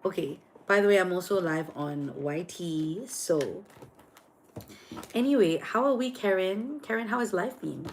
Okay, by the way, I'm also live on YT. So, anyway, how are we, Karen? Karen, how has life been?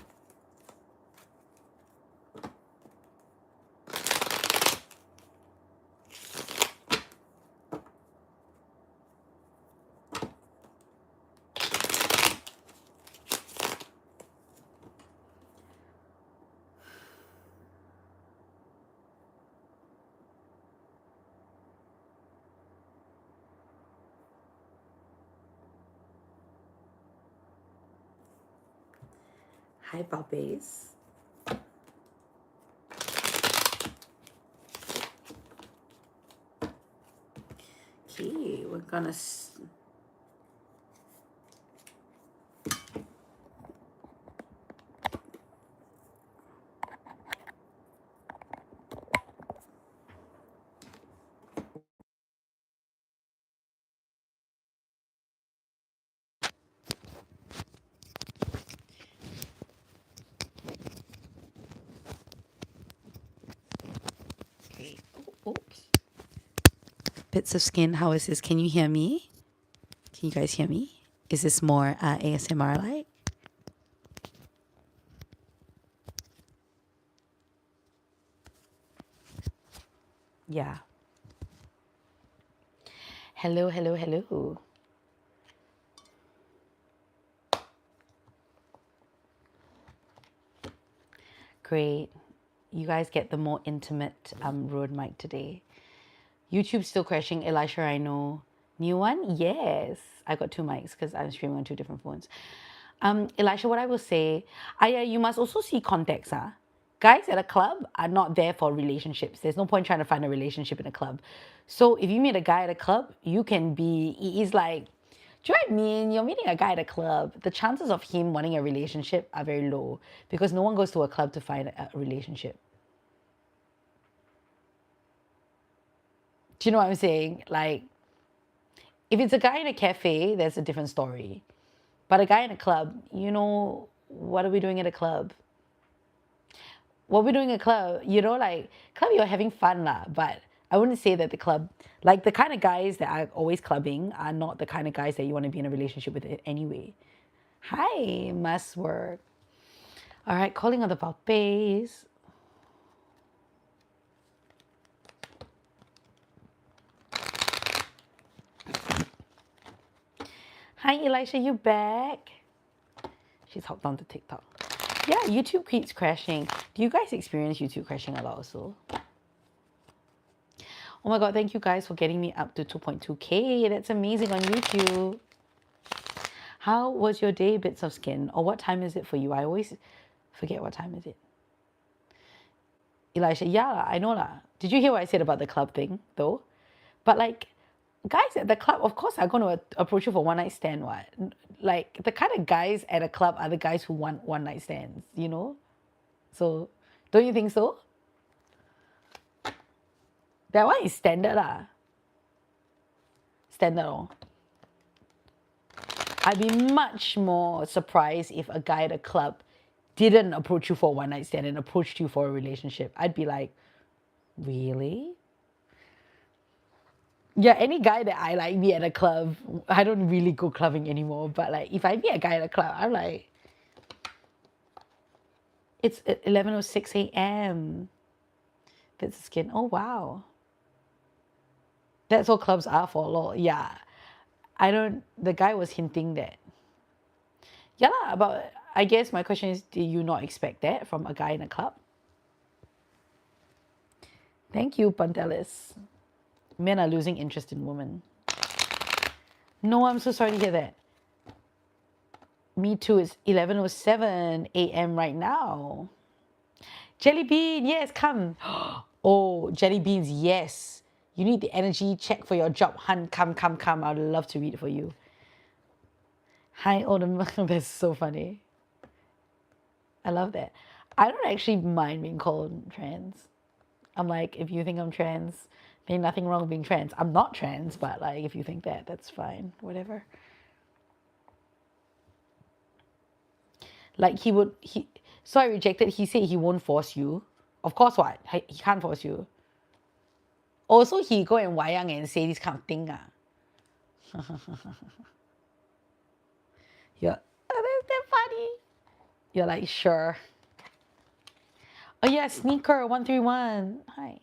Hi, puppies. Okay, we're gonna. Okay. Oops. Bits of skin. How is this? Can you hear me? Can you guys hear me? Is this more ASMR like? Yeah. Hello, hello, hello. Great. You guys get the more intimate Rode mic today. YouTube's still crashing. Elisha, I know. New one? Yes. I got two mics because I'm streaming on two different phones. Elisha, what I will say, you must also see context. Guys at a club are not there for relationships. There's no point trying to find a relationship in a club. So if you meet a guy at a club, you can be, he's like, do you know what I mean? You're meeting a guy at a club. The chances of him wanting a relationship are very low because no one goes to a club to find a relationship. Do you know what I'm saying? Like, if it's a guy in a cafe, there's a different story. But a guy in a club, what are we doing at a club? What we're doing at a club, like, club, you're having fun, lah. But I wouldn't say that the club, like, the kind of guys that are always clubbing are not the kind of guys that you want to be in a relationship with anyway. Hi, must work. All right, calling on the puppies. Hi, Elisha, you back? She's hopped onto TikTok. Yeah, YouTube keeps crashing. Do you guys experience YouTube crashing a lot also? Oh my God, thank you guys for getting me up to 2.2K. That's amazing on YouTube. How was your day, Bits of Skin? Or what time is it for you? I always forget what time is it. Elisha, yeah, I know lah. Did you hear what I said about the club thing, though? But like, guys at the club, of course, are going to approach you for one night stand. What? Like, the kind of guys at a club are the guys who want one night stands, So, don't you think so? That one is standard lah. Standard, oh. I'd be much more surprised if a guy at a club didn't approach you for a one night stand and approached you for a relationship. I'd be like, really? Yeah, any guy that I like meet at a club, I don't really go clubbing anymore. But like, if I meet a guy at a club, I'm like, it's 11:06 a.m. Bits of skin. Oh wow, that's what clubs are for. Lol. Yeah, I don't. The guy was hinting that. Yeah lah, but I guess my question is, do you not expect that from a guy in a club? Thank you, Pantelis. Men are losing interest in women. No, I'm so sorry to hear that. Me too. It's 11:07 a.m. right now. Jelly bean, yes, come. Oh, jelly beans, yes. You need the energy check for your job hunt. Come, come, come. I'd love to read it for you. Hi, Odom. That's so funny. I love that. I don't actually mind being called trans. I'm like, if you think I'm trans, there's nothing wrong with being trans. I'm not trans, but like, if you think that, that's fine. Whatever. Like so I rejected. He said he won't force you. Of course, what? He can't force you. Also, he go and wayang and say this kind of thing. Yeah, that's that funny. You're like, sure. Oh yeah, Sneaker 131. Hi.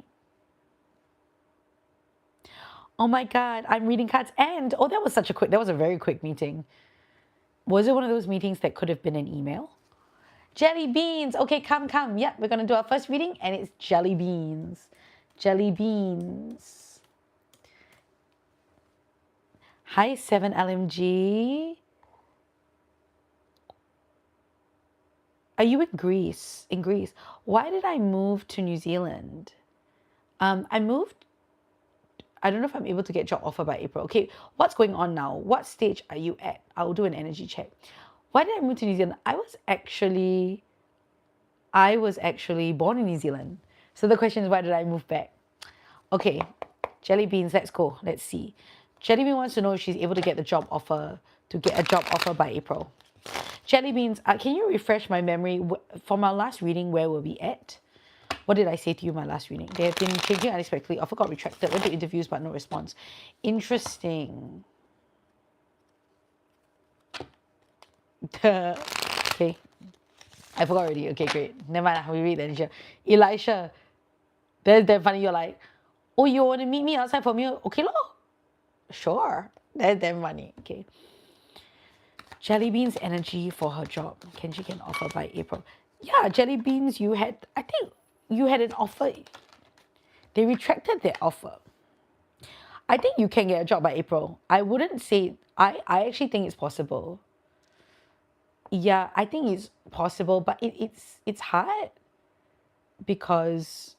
Oh my God, I'm reading cards and oh, that was a very quick meeting. Was it one of those meetings that could have been an email? Jelly beans. Okay, come. Yep, we're gonna do our first reading and it's jelly beans. Jelly beans. Hi, 7LMG. Are you in Greece? In Greece. Why did I move to New Zealand? I moved. I don't know if I'm able to get job offer by April. Okay, what's going on now? What stage are you at? I'll do an energy check. Why did I move to New Zealand? I was actually born in New Zealand. So the question is, why did I move back? Okay, Jelly Beans, let's go. Let's see. Jelly Bean wants to know if she's able to get a job offer by April. Jelly Beans, can you refresh my memory? From our last reading, where were we at? What did I say to you in my last reading? They have been changing unexpectedly. Offer got retracted. Went to interviews, but no response. Interesting. Okay. I forgot already. Okay, great. Never mind. We read the energy. Elisha, that's damn funny. You're like, oh, you want to meet me outside for meal? Okay, lor. Sure. That's damn funny. Okay. Jelly Beans energy for her job. Can she get an offer by April? Yeah, Jelly Beans, I think you had an offer. They retracted their offer. I think you can get a job by April. I wouldn't say, I actually think it's possible. Yeah, I think it's possible, but it's hard because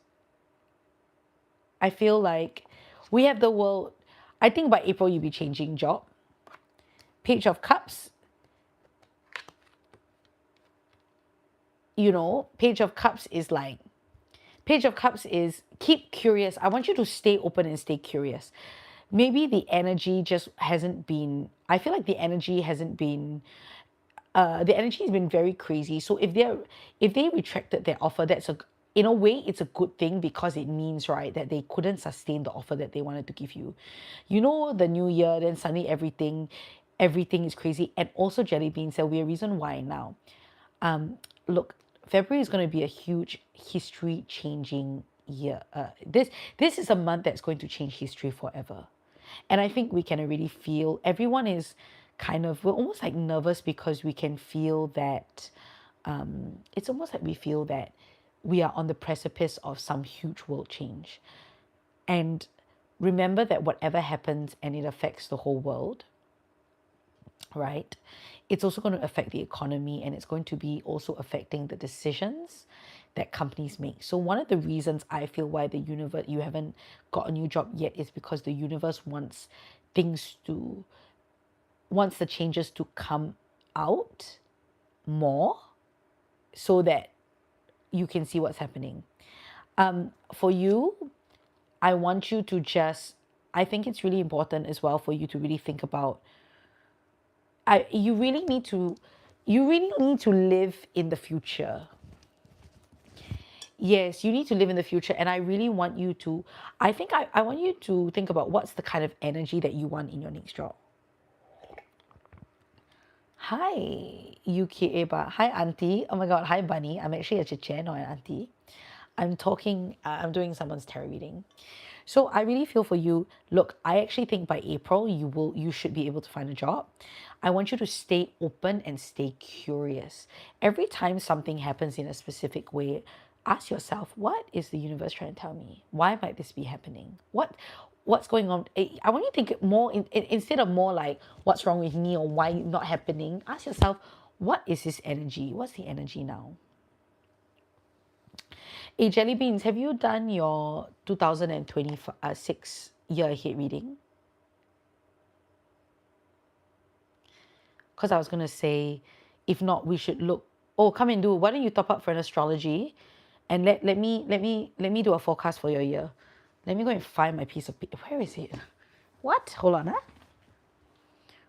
I feel like we have the world. I think by April you'll be changing job. Page of Cups. You know, Page of Cups is keep curious. I want you to stay open and stay curious. Maybe the energy just hasn't been, I feel like the energy has been very crazy. So if they retracted their offer, in a way it's a good thing because it means, right, that they couldn't sustain the offer that they wanted to give you. You know, the new year, then suddenly everything is crazy. And also Jelly Bean said we're reason why now. Look, February is going to be a huge history changing year. This is a month that's going to change history forever. And I think we can already feel everyone is we're almost like nervous because we can feel that it's almost like we feel that we are on the precipice of some huge world change. And remember that whatever happens and it affects the whole world, right? It's also going to affect the economy and it's going to be also affecting the decisions that companies make. So one of the reasons I feel why the universe, you haven't got a new job yet, is because the universe wants the changes to come out more so that you can see what's happening. For you, I want you to I think it's really important as well for you to really think about, you really need to live in the future. Yes, you need to live in the future. And I really want you to, I want you to think about what's the kind of energy that you want in your next job. Hi, UK Eba. Hi, Auntie. Oh my God. Hi, Bunny. I'm actually a chiche, not an auntie. I'm doing someone's tarot reading. So I really feel for you. Look, I actually think by April, you should be able to find a job. I want you to stay open and stay curious. Every time something happens in a specific way, ask yourself, what is the universe trying to tell me? Why might this be happening? What's going on? I want you to think more instead of more like what's wrong with me or why not happening. Ask yourself, what is this energy? What's the energy now? Hey, Jelly Beans, have you done your 2026 year ahead reading? Because I was gonna say, if not, we should look. Oh, come and do. Why don't you top up for an astrology, and let me do a forecast for your year. Let me go and find my piece of paper. Where is it? What? Hold on,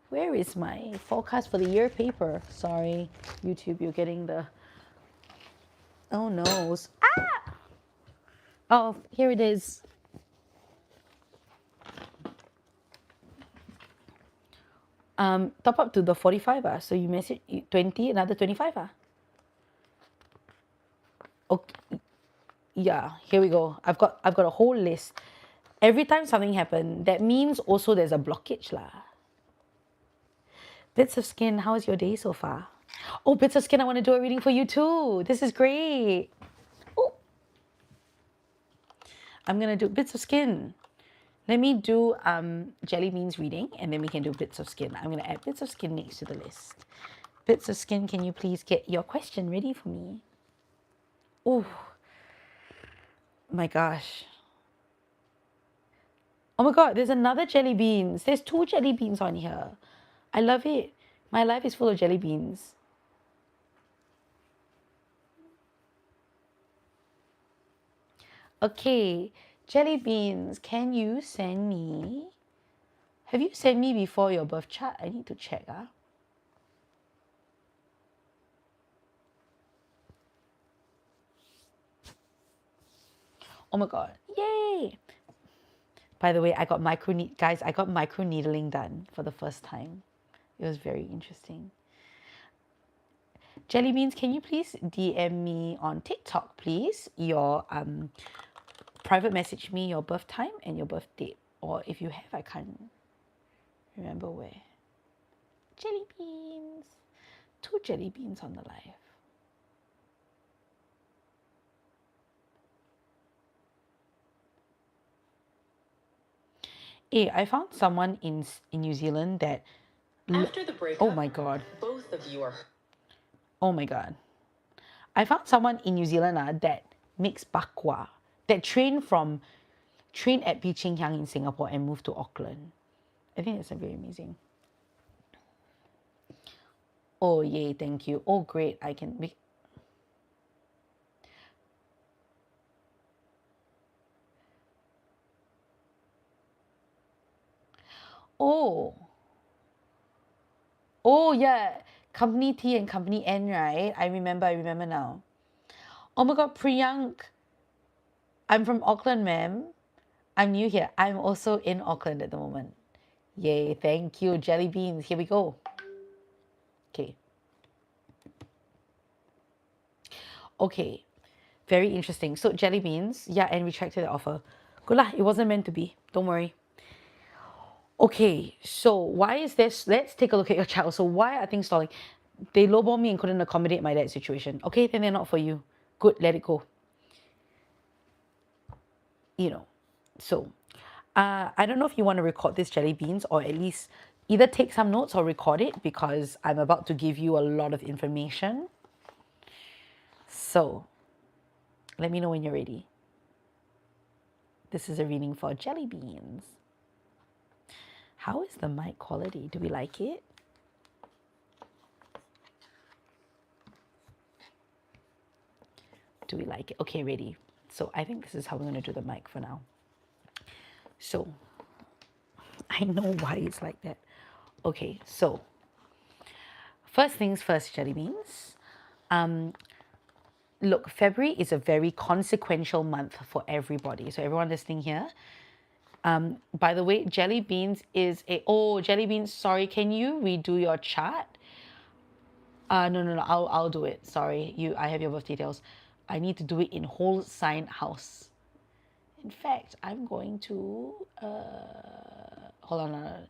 Where is my forecast for the year paper? Sorry, YouTube, you're getting the. Oh no. Ah! Oh, here it is. Top up to the 45 so you message 20, another 25 Okay, yeah, here we go. I've got a whole list. Every time something happens, that means also there's a blockage lah. Bits of Skin, how is your day so far? Oh, Bits of Skin, I want to do a reading for you too. This is great. Oh, I'm gonna do Bits of Skin. Let me do Jelly Beans reading, and then we can do Bits of Skin. I'm gonna add Bits of Skin next to the list. Bits of Skin, can you please get your question ready for me? Oh my gosh. Oh my god, there's another jelly beans. There's 2 jelly beans on here. I love it. My life is full of jelly beans. Okay, jelly beans, can you send me? Have you sent me before your birth chart? I need to check. Oh my god, yay! By the way, I got micro needling done for the first time. It was very interesting. Jelly beans, can you please DM me on TikTok, please? Your private message me your birth time and your birth date. Or if you have, I can't remember where. Jelly beans. 2 jelly beans on the live. Hey, I found someone in New Zealand that... After the breakup, oh my god. Both of you are... Oh my god. I found someone in New Zealand that makes bakwa. That trained at Beijing Yang in Singapore and moved to Auckland. I think that's very amazing. Oh yay, thank you. Oh great, I can make... Oh. Oh yeah, company T and company N, right? I remember now. Oh my god, Priyank. I'm from Auckland, ma'am. I'm new here. I'm also in Auckland at the moment. Yay, thank you. Jelly beans. Here we go. Okay. Okay. Very interesting. So jelly beans, yeah, and retracted the offer. Good lah, it wasn't meant to be. Don't worry. Okay, so why is this? Let's take a look at your child. So why are things stalling? They lowball me and couldn't accommodate my dad's situation. Okay, then they're not for you. Good, let it go. You know, so I don't know if you want to record this jelly beans or at least either take some notes or record it because I'm about to give you a lot of information. So let me know when you're ready. This is a reading for jelly beans. How is the mic quality? Do we like it? Do we like it? Okay, ready. So I think this is how we're going to do the mic for now. So I know why it's like that. Okay, so first things first, jelly beans. Look, February is a very consequential month for everybody. So everyone listening here, by the way, jelly beans is a... oh, jelly beans, sorry, can you redo your chart? No, I'll do it. Sorry, I have your birth details. I need to do it in whole sign house. In fact, I'm going to hold on.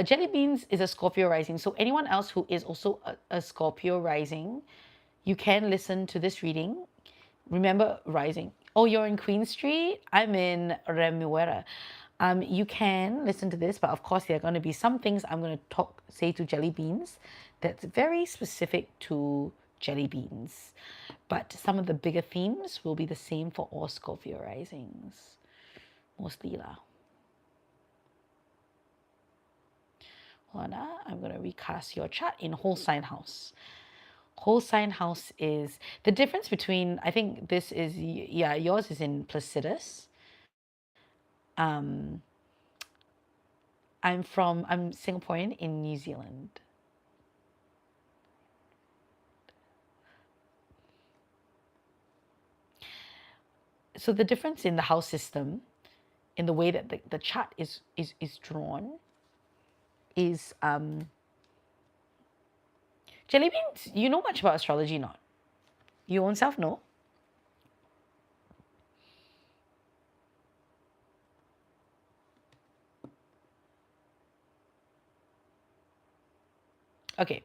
Jelly beans is a Scorpio rising. So anyone else who is also a Scorpio rising, you can listen to this reading. Remember rising. Oh, you're in Queen Street? I'm in Remuera. You can listen to this, but of course there are going to be some things I'm going to say to jelly beans that's very specific to jelly beans. But some of the bigger themes will be the same for all Scorpio risings. Mostly lah. Hold on, I'm going to recast your chart in whole sign house. Whole sign house is the difference between, I think this is, yeah, yours is in Placidus. I'm Singaporean in New Zealand. So the difference in the house system, in the way that the chart is drawn, is jelly beans. You know much about astrology, not? You own self know? Okay.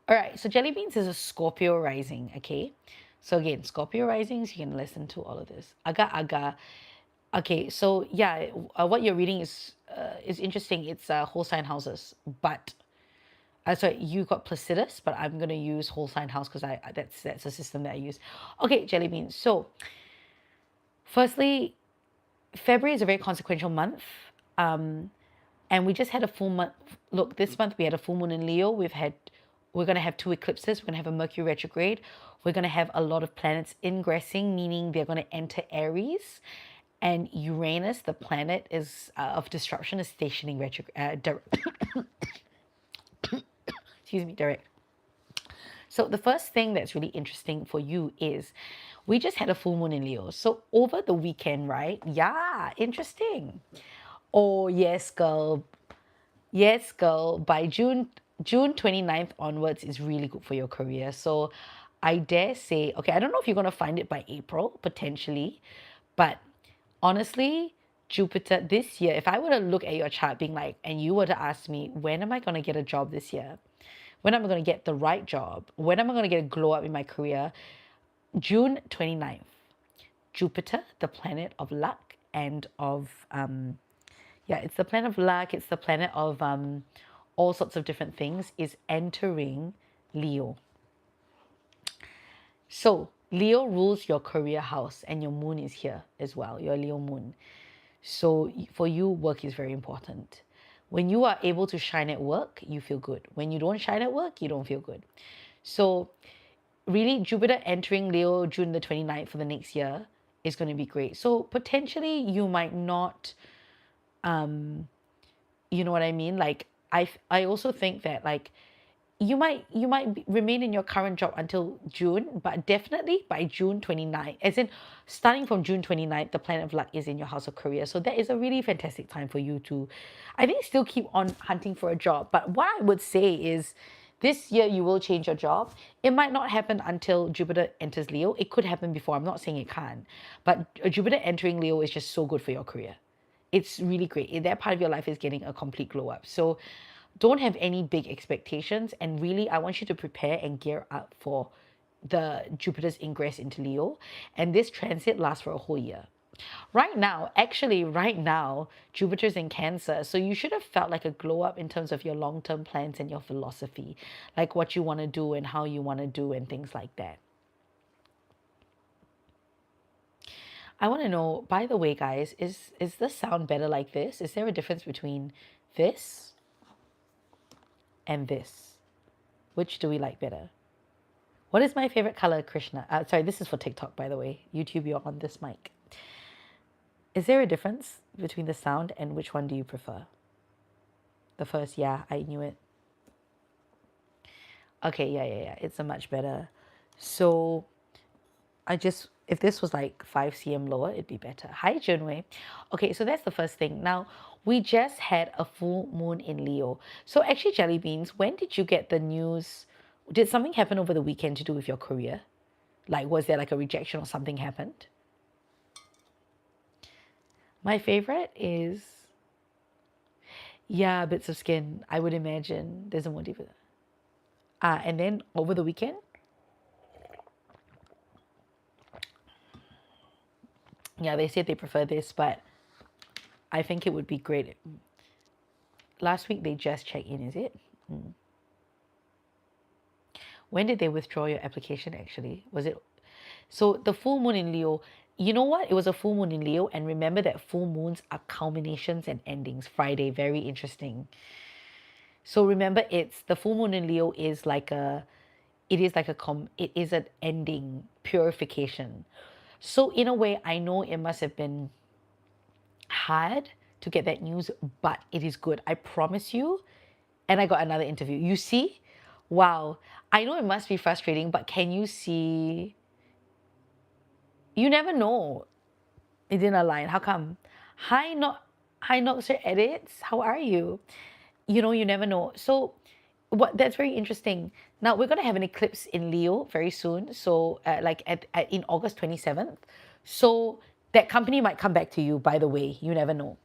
All right. So jelly beans is a Scorpio rising. Okay. So again, Scorpio risings, you can listen to all of this. Aga aga. Okay. So yeah, what you're reading is interesting. It's whole sign houses, but sorry, you got Placidus, but I'm gonna use whole sign house because that's a system that I use. Okay, jelly beans. So firstly, February is a very consequential month. And we just had a full month. Look, this month we had a full moon in Leo. We're going to have two eclipses. We're going to have a Mercury retrograde. We're going to have a lot of planets ingressing, meaning they're going to enter Aries. And Uranus, the planet is of disruption, is stationing retrograde. Excuse me, direct. So the first thing that's really interesting for you is we just had a full moon in Leo. So over the weekend, right? Yeah, interesting. Oh, yes, girl. Yes, girl. By June 29th onwards is really good for your career. So I dare say, okay, I don't know if you're going to find it by April, potentially, but honestly, Jupiter this year, if I were to look at your chart being like, and you were to ask me, when am I going to get a job this year? When am I going to get the right job? When am I going to get a glow up in my career? June 29th, Jupiter, the planet of luck and of yeah, it's the planet of luck, it's the planet of all sorts of different things, is entering Leo. So Leo rules your career house, and your moon is here as well, your Leo moon. So for you, work is very important. When you are able to shine at work, you feel good. When you don't shine at work, you don't feel good. So really, Jupiter entering Leo June the 29th for the next year is going to be great. So potentially you might not, you know what I mean? Like I also think that like you might remain in your current job until June, but definitely by June 29th, as in starting from June 29th, the planet of luck is in your house of career. So that is a really fantastic time for you to, I think, still keep on hunting for a job. But what I would say is this year you will change your job. It might not happen until Jupiter enters Leo. It could happen before. I'm not saying it can't. But Jupiter entering Leo is just so good for your career. It's really great. That part of your life is getting a complete glow up. So don't have any big expectations. And really, I want you to prepare and gear up for the Jupiter's ingress into Leo. And this transit lasts for a whole year. Right now, Jupiter's in Cancer. So you should have felt like a glow up in terms of your long-term plans and your philosophy, like what you want to do and how you want to do and things like that. I want to know, by the way, guys, is the sound better like this? Is there a difference between this and this? Which do we like better? What is my favorite color, Krishna? Sorry, this is for TikTok, by the way. YouTube, you're on this mic. Is there a difference between the sound and which one do you prefer? The first, yeah, I knew it. Okay, yeah. It's a much better. So if this was like 5 cm lower, it'd be better. Hi, Junwei. Okay, so that's the first thing. Now, we just had a full moon in Leo. So actually, Jelly Beans, when did you get the news? Did something happen over the weekend to do with your career? Like, was there like a rejection or something happened? My favorite is, yeah, bits of skin. I would imagine there's a more deeper. And then over the weekend, yeah, they said they prefer this, but I think it would be great. Last week they just checked in, is it? When did they withdraw your application actually? Was it? So the full moon in Leo, you know what? It was a full moon in Leo, and remember that full moons are culminations and endings. Friday, very interesting. So remember, it's the full moon in Leo is like it is an ending, purification. So in a way, I know it must have been hard to get that news, but it is good. I promise you. And I got another interview. You see? Wow. I know it must be frustrating, but can you see? You never know. It didn't align. How come? Hi, Noxer Edits. How are you? you never know. So that's very interesting. Now we're going to have an eclipse in Leo very soon. So like in August 27th. So that company might come back to you, by the way. You never know.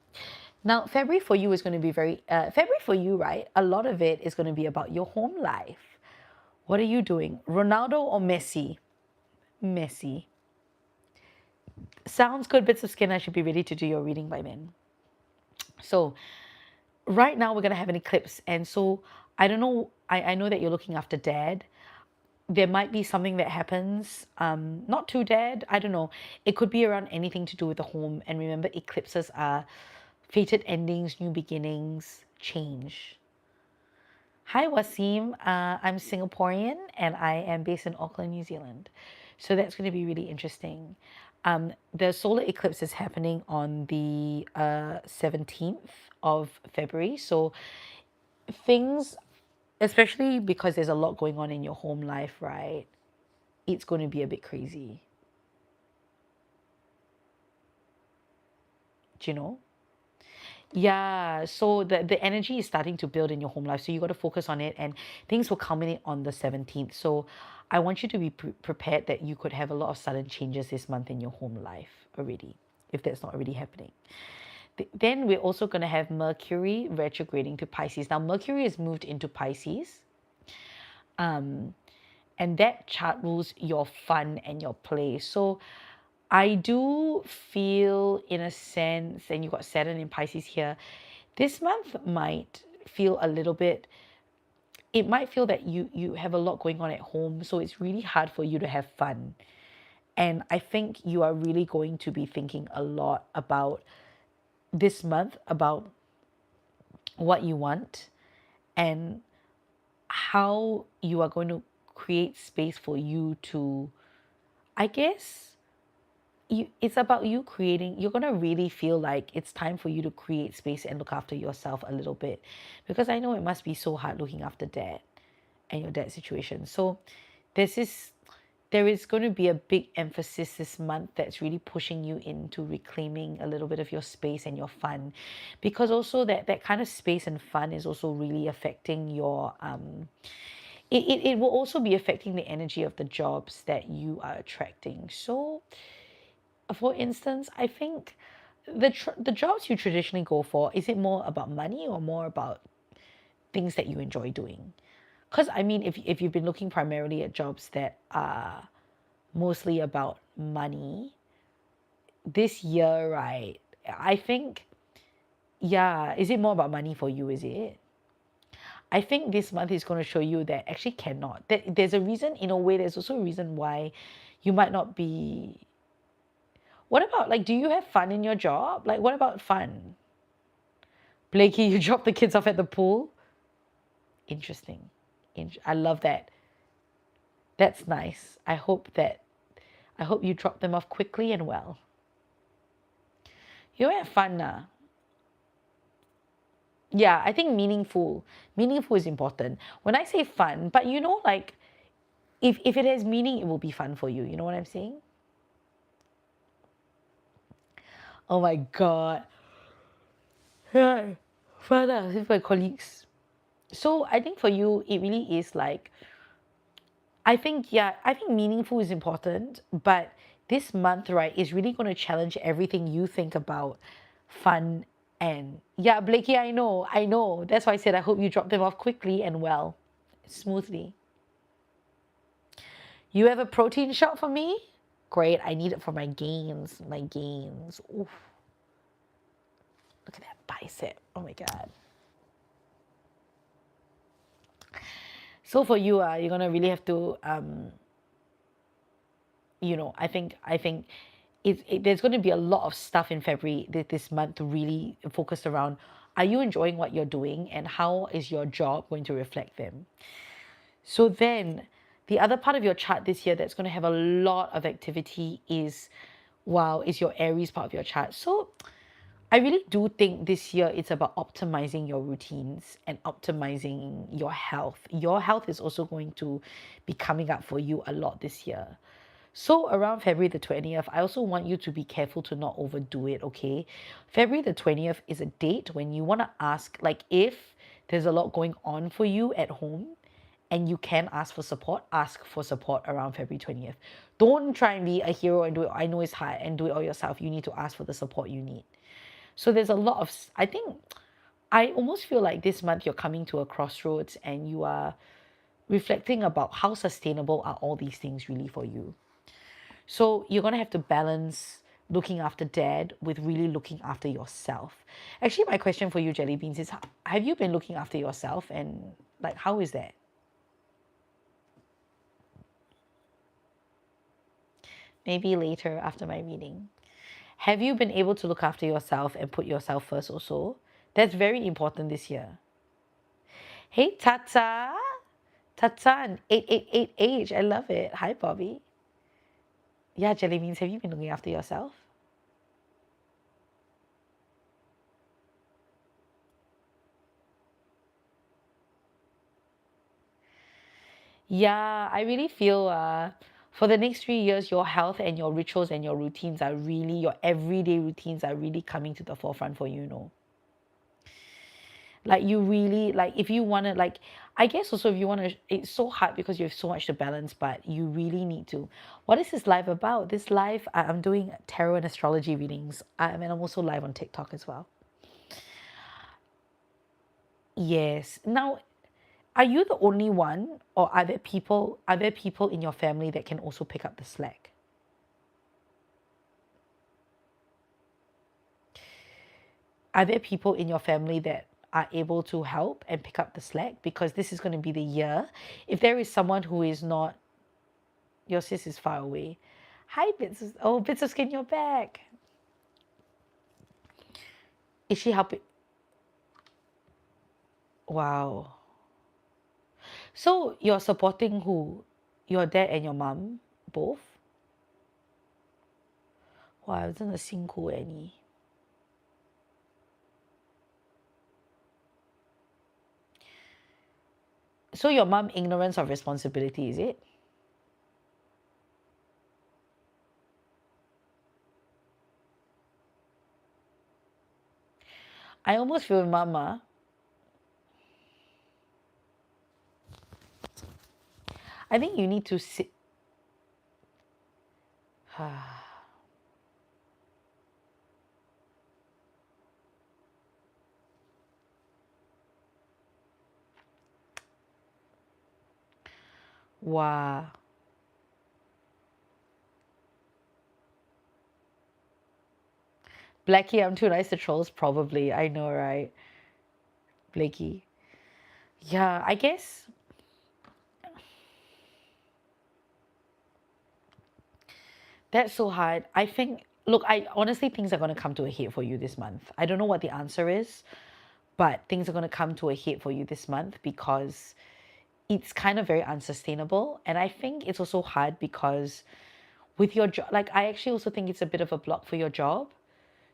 Now, February for you is going to be February for you, right? A lot of it is going to be about your home life. What are you doing? Ronaldo or Messi? Messi. Sounds good, bits of skin. I should be ready to do your reading by then. So right now we're going to have an eclipse. And so I don't know, I know that you're looking after dad. There might be something that happens, not too dad, I don't know. It could be around anything to do with the home. And remember, eclipses are fated endings, new beginnings, change. Hi Wasim, I'm Singaporean and I am based in Auckland, New Zealand. So that's going to be really interesting. The solar eclipse is happening on the 17th of February. So things, especially because there's a lot going on in your home life, right? It's going to be a bit crazy. Do you know? Yeah, so the energy is starting to build in your home life. So you got to focus on it and things will culminate on the 17th. So I want you to be prepared that you could have a lot of sudden changes this month in your home life already, if that's not already happening. Then we're also going to have Mercury retrograding to Pisces. Now, Mercury has moved into Pisces. And that chart rules your fun and your play. So I do feel, in a sense, and you got Saturn in Pisces here, this month might feel a little bit, it might feel that you have a lot going on at home, so it's really hard for you to have fun. And I think you are really going to be thinking a lot about this month, about what you want and how you are going to create space for you to, I guess, it's about you creating, you're going to really feel like it's time for you to create space and look after yourself a little bit, because I know it must be so hard looking after dad and your dad's situation. So there is going to be a big emphasis this month that's really pushing you into reclaiming a little bit of your space and your fun, because also that kind of space and fun is also really affecting your it will also be affecting the energy of the jobs that you are attracting. So for instance, I think the jobs you traditionally go for, is it more about money or more about things that you enjoy doing? Because I mean, if you've been looking primarily at jobs that are mostly about money this year, right? I think, yeah, is it more about money for you, is it? I think this month is going to show you that actually cannot. That there's a reason, in a way, there's also a reason why you might not be. What about, like, do you have fun in your job? Like, what about fun? Blakey, you dropped the kids off at the pool? Interesting. I love that. That's nice. I hope you drop them off quickly and well. You have fun now. Yeah, I think meaningful. Meaningful is important. When I say fun, but like, if it has meaning, it will be fun for you. You know what I'm saying? Oh my God. Yeah. Father, with my colleagues. So I think for you, it really is like, I think meaningful is important, but this month, right, is really going to challenge everything you think about fun and, yeah, Blakey, I know. That's why I said I hope you drop them off quickly and well, smoothly. You have a protein shot for me? Great, I need it for my gains, Oof. Look at that bicep, oh my God. So for you, you're gonna really have to, I think there's going to be a lot of stuff in February this month to really focus around, are you enjoying what you're doing and how is your job going to reflect them? So then the other part of your chart this year that's going to have a lot of activity is your Aries part of your chart. So I really do think this year it's about optimizing your routines and optimizing your health. Your health is also going to be coming up for you a lot this year. So around February the 20th, I also want you to be careful to not overdo it, okay? February the 20th is a date when you want to ask, like, if there's a lot going on for you at home, and you can ask for support. Ask for support around February 20th. Don't try and be a hero and do it. I know it's hard and do it all yourself. You need to ask for the support you need. So there's a lot of, I think, I almost feel like this month you're coming to a crossroads and you are reflecting about how sustainable are all these things really for you. So you're going to have to balance looking after dad with really looking after yourself. Actually, my question for you, Jelly Beans, is have you been looking after yourself, and like how is that? Maybe later after my reading. Have you been able to look after yourself and put yourself first also? That's very important this year. Hey, Tata. Tata, 8888H. I love it. Hi, Bobby. Yeah, Jelly Beans, have you been looking after yourself? Yeah, I really feel for the next 3 years, your health and your rituals and your routines are really, your everyday routines are really coming to the forefront for you, know. Like you really, like if you want to, like, I guess also if you want to, it's so hard because you have so much to balance, but you really need to. What is this live about? This live, I'm doing tarot and astrology readings. And I'm also live on TikTok as well. Yes. Now, are you the only one, or are there people in your family that can also pick up the slack? Are there people in your family that are able to help and pick up the slack? Because this is going to be the year. If there is someone who is not, your sis is far away. Hi, Bits of Skin, you're back. Is she helping? Wow. So you're supporting who? Your dad and your mom both? Wow, 真的辛苦欸你。So your mom ignorance of responsibility, is it? I almost feel mama. I think you need to sit. Wow. Blackie, I'm too nice to trolls, probably. I know, right? Blakey. Yeah, I guess. That's so hard. I think, look, I honestly, things are going to come to a head for you this month. I don't know what the answer is, but things are going to come to a head for you this month because it's kind of very unsustainable. And I think it's also hard because with your job, like, I actually also think it's a bit of a block for your job.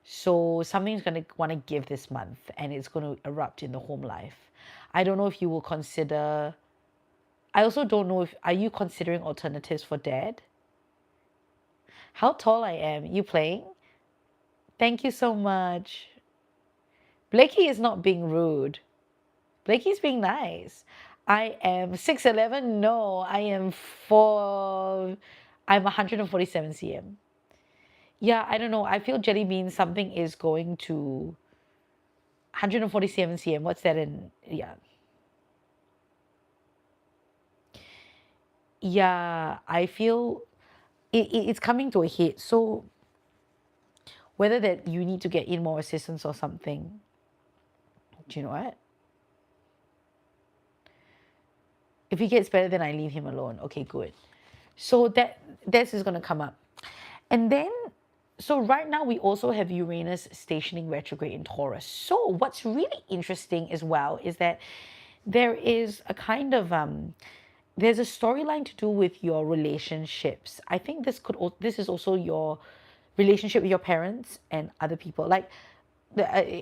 So something's going to want to give this month and it's going to erupt in the home life. I don't know if you will consider, I also don't know if, are you considering alternatives for dad? How tall I am? You playing? Thank you so much. Blakey is not being rude. Blakey's being nice. I am 6'11". No, I am 147 cm. Yeah, I don't know. I feel Jelly Bean, something is going to 147 cm. What's that in? Yeah. Yeah, I feel it's coming to a head. So whether that you need to get in more assistance or something, do you know what? If he gets better, then I leave him alone. Okay, good. So this is going to come up. And then, so right now we also have Uranus stationing retrograde in Taurus. So what's really interesting as well is that there is a kind of, there's a storyline to do with your relationships. I think this is also your relationship with your parents and other people. Like,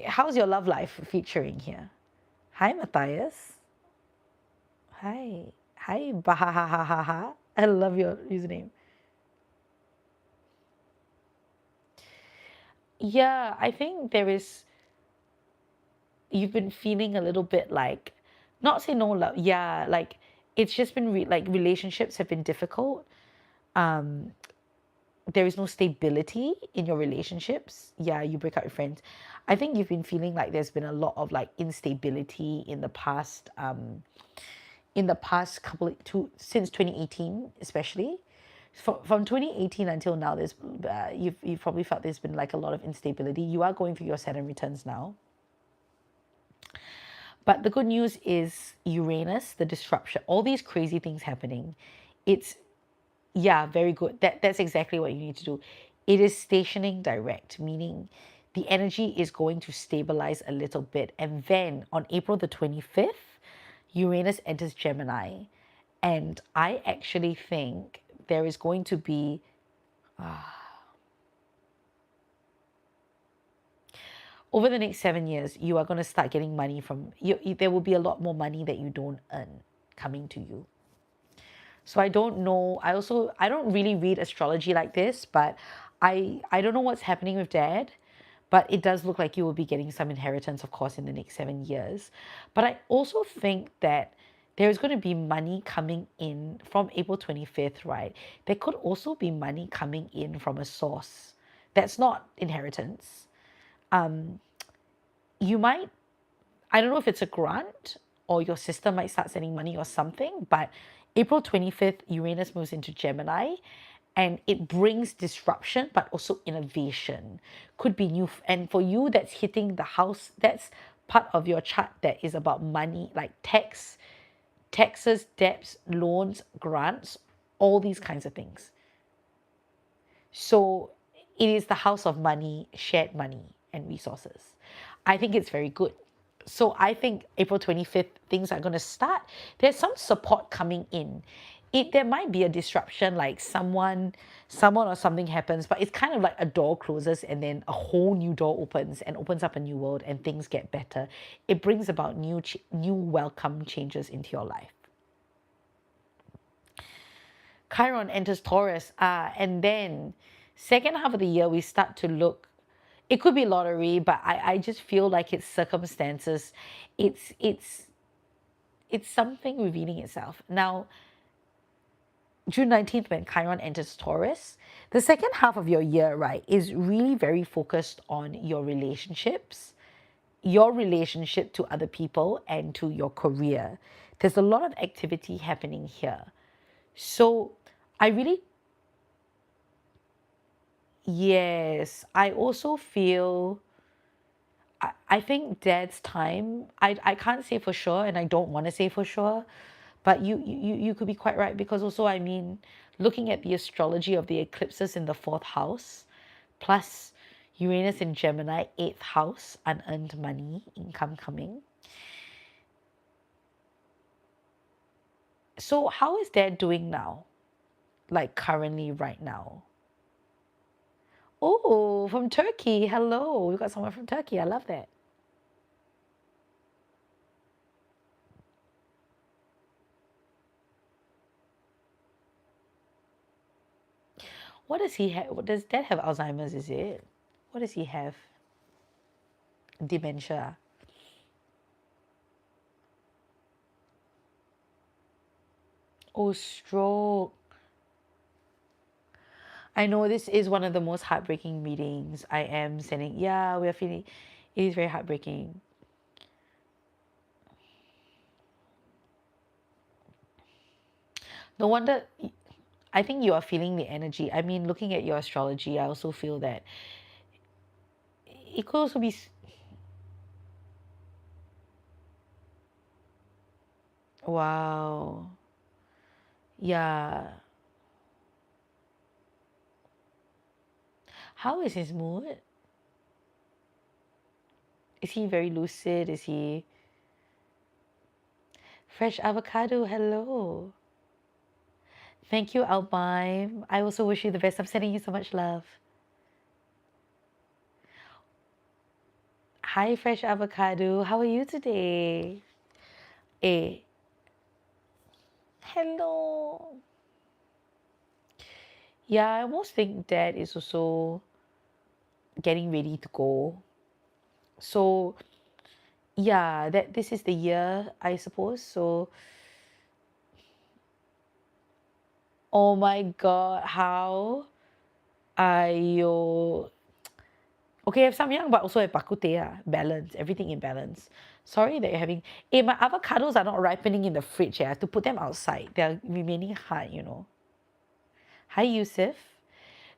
how's your love life featuring here? Hi, Matthias. Hi. Hi, Bahahahaha. I love your username. Yeah, I think there is, you've been feeling a little bit like, not say no love, yeah, like it's just been like relationships have been difficult. There is no stability in your relationships. Yeah, you break up with friends. I think you've been feeling like there's been a lot of like instability in the past since 2018 especially. From 2018 until now, you've probably felt there's been like a lot of instability. You are going through your Saturn returns now. But the good news is Uranus, the disruption, all these crazy things happening. It's, yeah, very good. That's exactly what you need to do. It is stationing direct, meaning the energy is going to stabilize a little bit. And then on April the 25th, Uranus enters Gemini. And I actually think there is going to be over the next 7 years, you are going to start getting money from you. There will be a lot more money that you don't earn coming to you. So I don't know. I don't really read astrology like this, but I don't know what's happening with Dad, but it does look like you will be getting some inheritance, of course, in the next 7 years. But I also think that there's going to be money coming in from April 25th, right? There could also be money coming in from a source that's not inheritance. You might, I don't know if it's a grant or your sister might start sending money or something, but April 25th, Uranus moves into Gemini and it brings disruption, but also innovation. Could be new, and for you, that's hitting the house, that's part of your chart that is about money, like taxes, debts, loans, grants, all these kinds of things. So it is the house of money, shared money, and resources. I think it's very good. So I think April 25th, things are going to start. There's some support coming in. There might be a disruption, like someone or something happens, but it's kind of like a door closes and then a whole new door opens up a new world and things get better. It brings about new welcome changes into your life. Chiron enters Taurus, and then second half of the year we start to look. It could be lottery, but I just feel like it's circumstances. It's something revealing itself. Now, June 19th, when Chiron enters Taurus, the second half of your year, right, is really very focused on your relationships, your relationship to other people, and to your career. There's a lot of activity happening here. So I really, yes, I also feel, I think Dad's time, I can't say for sure and I don't want to say for sure, but you could be quite right, because also, I mean, looking at the astrology of the eclipses in the fourth house, plus Uranus in Gemini, eighth house, unearned money, income coming. So how is Dad doing now? Like currently, right now? Oh, from Turkey. Hello. We got someone from Turkey. I love that. What does he have? Does Dad have Alzheimer's, is it? What does he have? Dementia. Oh, stroke. I know this is one of the most heartbreaking readings. I am sending, yeah, we are feeling, it is very heartbreaking. No wonder, I think you are feeling the energy. I mean, looking at your astrology, I also feel that it could also be, wow. Yeah. How is his mood? Is he very lucid? Is he fresh avocado? Hello. Thank you, Albime. I also wish you the best. I'm sending you so much love. Hi, fresh avocado. How are you today? Eh. Hello. Yeah, I almost think Dad is also getting ready to go. So yeah, that this is the year, I suppose. So, oh my God, how are you? Okay, I have samyang, but also have bak kut teh, balance, everything in balance. Sorry that you're having. My avocados are not ripening in the fridge. I have to put them outside. They're remaining hard, you know. Hi, Yusuf.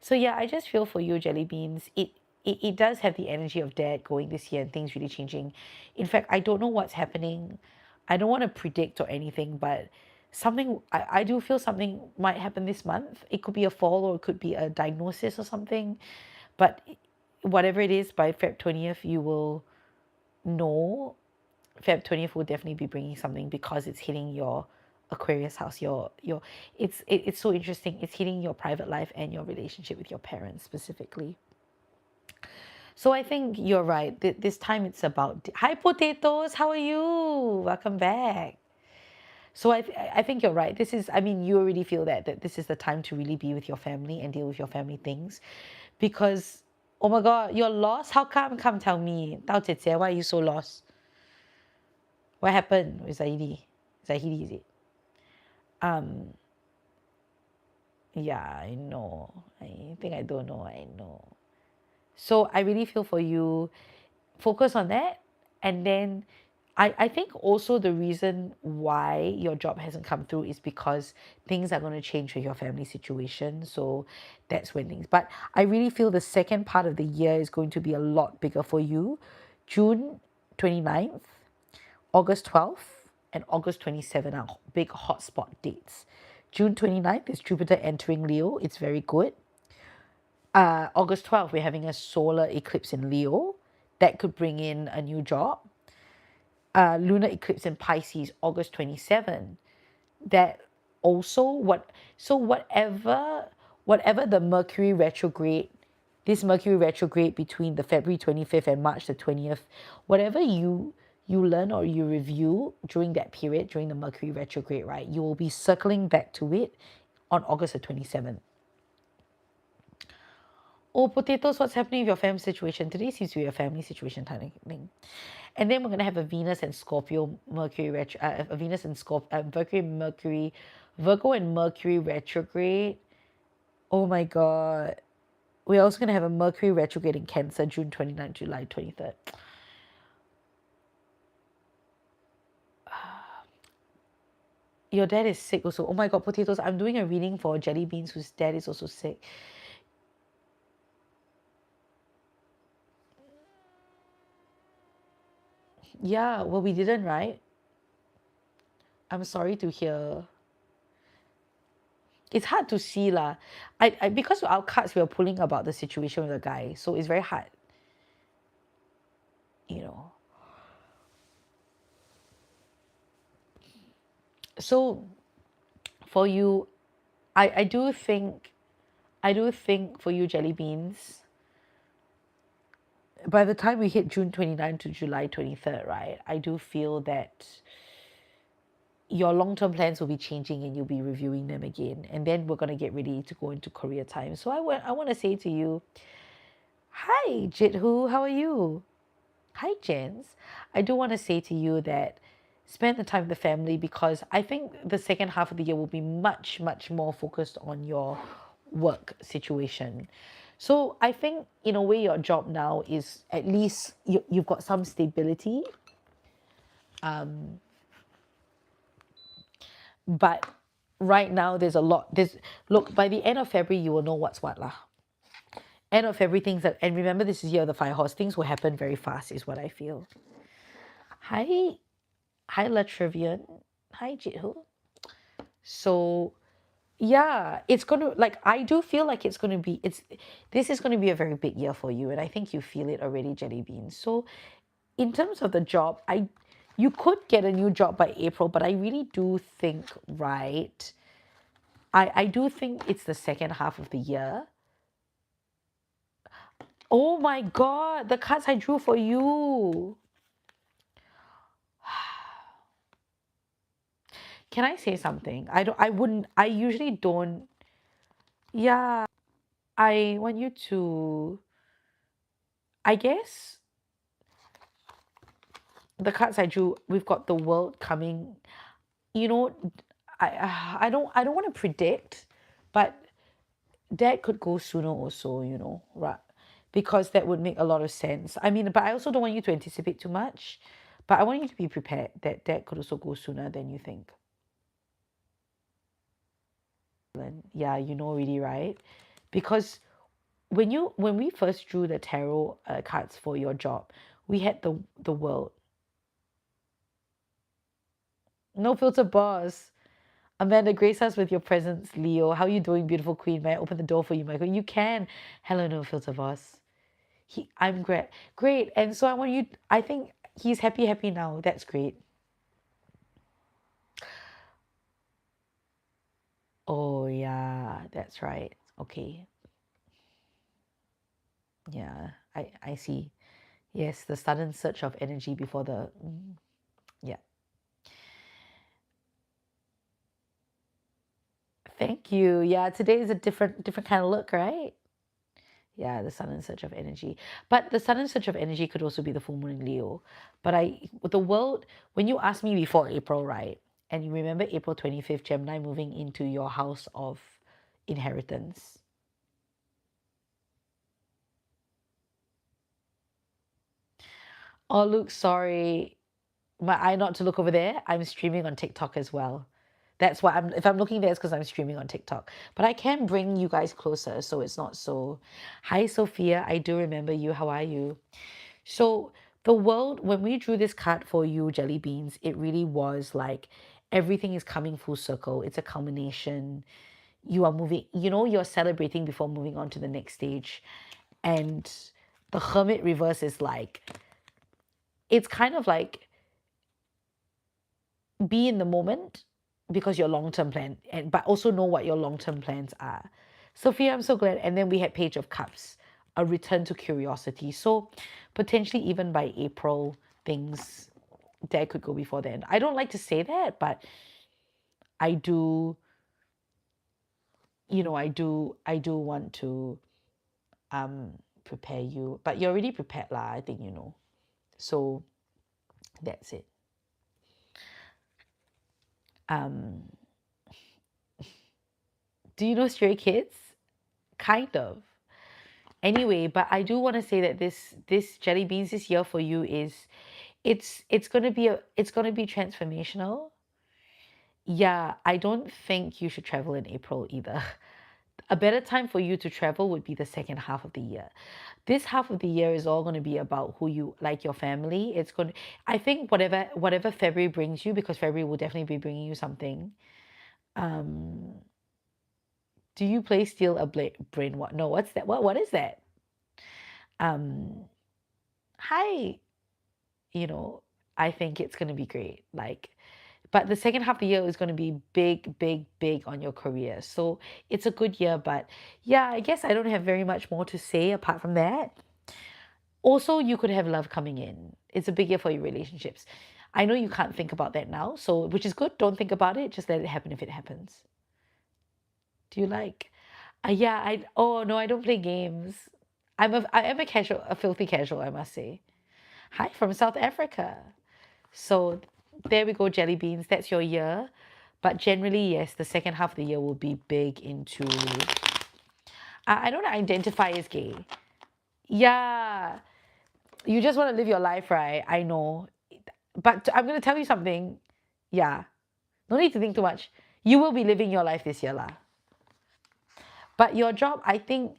So yeah, I just feel for you, jelly beans. It does have the energy of dad going this year and things really changing. In fact, I don't know what's happening. I don't want to predict or anything, but something I do feel something might happen this month. It could be a fall or it could be a diagnosis or something. But whatever it is, by Feb 20th, you will know. Feb 20th will definitely be bringing something because it's hitting your Aquarius house. It's so interesting. It's hitting your private life and your relationship with your parents specifically. So I think you're right. This time it's about hi potatoes. How are you? Welcome back. So I think you're right. This is, I mean, you already feel that this is the time to really be with your family and deal with your family things, because oh my God, you're lost. How come? Come tell me. Tao Jie Jie, why are you so lost? What happened with Zahidi? Zahidi, is it? Um, yeah, I know. I think I don't know. I know. So I really feel for you. Focus on that. And then I think also the reason why your job hasn't come through is because things are going to change with your family situation. So that's when things. But I really feel the second part of the year is going to be a lot bigger for you. June 29th, August 12th, and August 27th are big hotspot dates. June 29th is Jupiter entering Leo. It's very good. August 12th, we're having a solar eclipse in Leo. That could bring in a new job. Lunar eclipse in Pisces, August 27th. That also whatever the Mercury retrograde, this Mercury retrograde between the February 25th and March the 20th, whatever you learn or you review during that period, during the Mercury retrograde, right, you will be circling back to it on August the 27th. Oh, potatoes, what's happening with your family situation? Today seems to be a family situation kind of thing. And then we're going to have a Venus and Scorpio, Mercury, a Venus and Scorpio, Mercury, Virgo and Mercury retrograde. Oh my God. We're also going to have a Mercury retrograde in Cancer, June 29th, July 23rd. Your dad is sick also. Oh my God, potatoes. I'm doing a reading for jelly beans whose dad is also sick. Yeah, well, we didn't, right? I'm sorry to hear. It's hard to see lah. Because our cards we are pulling about the situation with the guy, so it's very hard. You know. So for you, I do think for you jelly beans, by the time we hit June 29th to July 23rd, right, I do feel that your long-term plans will be changing and you'll be reviewing them again. And then we're going to get ready to go into career time. So I want to say to you, hi, Jithu, how are you? Hi, Jens. I do want to say to you that spend the time with the family, because I think the second half of the year will be much, much more focused on your work situation. So I think in a way your job now is at least you've got some stability. But right now there's a lot. Look, by the end of February you will know what's what lah. End of February things that, and remember this is year of the fire horse, things will happen very fast is what I feel. Hi Latrivian. Hi Jithu. So yeah, it's gonna, like, I do feel like it's gonna be, this is gonna be a very big year for you, and I think you feel it already, jelly beans. So in terms of the job, you could get a new job by April, but I really do think, right, I do think it's the second half of the year. Oh my God, the cards I drew for you. Can I say something? I usually don't. Yeah, I want you to, I guess, the cards I drew, we've got the world coming. You know, I don't want to predict, but that could go sooner also, you know, right? Because that would make a lot of sense. I mean, but I also don't want you to anticipate too much, but I want you to be prepared that that could also go sooner than you think. Yeah, you know already, right? Because when we first drew the tarot cards for your job, we had the world. No filter, boss. Amanda, grace us with your presence, Leo. How you doing, beautiful queen? May I open the door for you, Michael? You can. Hello, no filter, boss. I'm great. Great. And so I want you, I think he's happy now. That's great. Oh, yeah, that's right. Okay. Yeah, I see. Yes, the sudden surge of energy before the, yeah. Thank you. Yeah, today is a different kind of look, right? Yeah, the sudden surge of energy. But the sudden surge of energy could also be the full moon in Leo. But with the world, when you asked me before April, right? And you remember April 25th, Gemini moving into your house of inheritance. Oh, Luke, sorry. My eye not to look over there. I'm streaming on TikTok as well. That's why if I'm looking there, it's because I'm streaming on TikTok. But I can bring you guys closer, so it's not so. Hi, Sophia. I do remember you. How are you? So the world, when we drew this card for you, Jelly Beans, it really was like everything is coming full circle. It's a culmination. You are moving, you know, you're celebrating before moving on to the next stage. And the Hermit reverse is like, it's kind of like be in the moment because your long-term plan, and but also know what your long-term plans are. Sophia, I'm so glad. And then we had Page of Cups, a return to curiosity. So potentially even by April, things that could go before then. I don't like to say that, but I do, you know, I do want to prepare you. But you're already prepared lah, I think you know. So that's it. Um do you know Stray Kids? Kind of. Anyway, but I do want to say that this Jelly Beans this year for you is it's gonna be transformational. Yeah, I don't think you should travel in April either. A better time for you to travel would be the second half of the year. This half of the year is all going to be about who you like, your family. It's going to, I think whatever February brings you, because February will definitely be bringing you something. Do you play Steal a Brain? What? No, what's that? What is that? Um, Hi. You know, I think it's going to be great. Like, but the second half of the year is going to be big on your career. So it's a good year, but yeah, I guess I don't have very much more to say apart from that. Also, you could have love coming in. It's a big year for your relationships. I know you can't think about that now, so which is good. Don't think about it. Just let it happen if it happens. Do you like? Yeah, I. Oh no, I don't play games. I am a casual, a filthy casual, I must say. Hi from South Africa. So there we go, Jelly Beans. That's your year. But generally, yes, the second half of the year will be big into. I don't identify as gay. Yeah, you just want to live your life, right? I know. But I'm going to tell you something. Yeah, no need to think too much. You will be living your life this year, lah. But your job, I think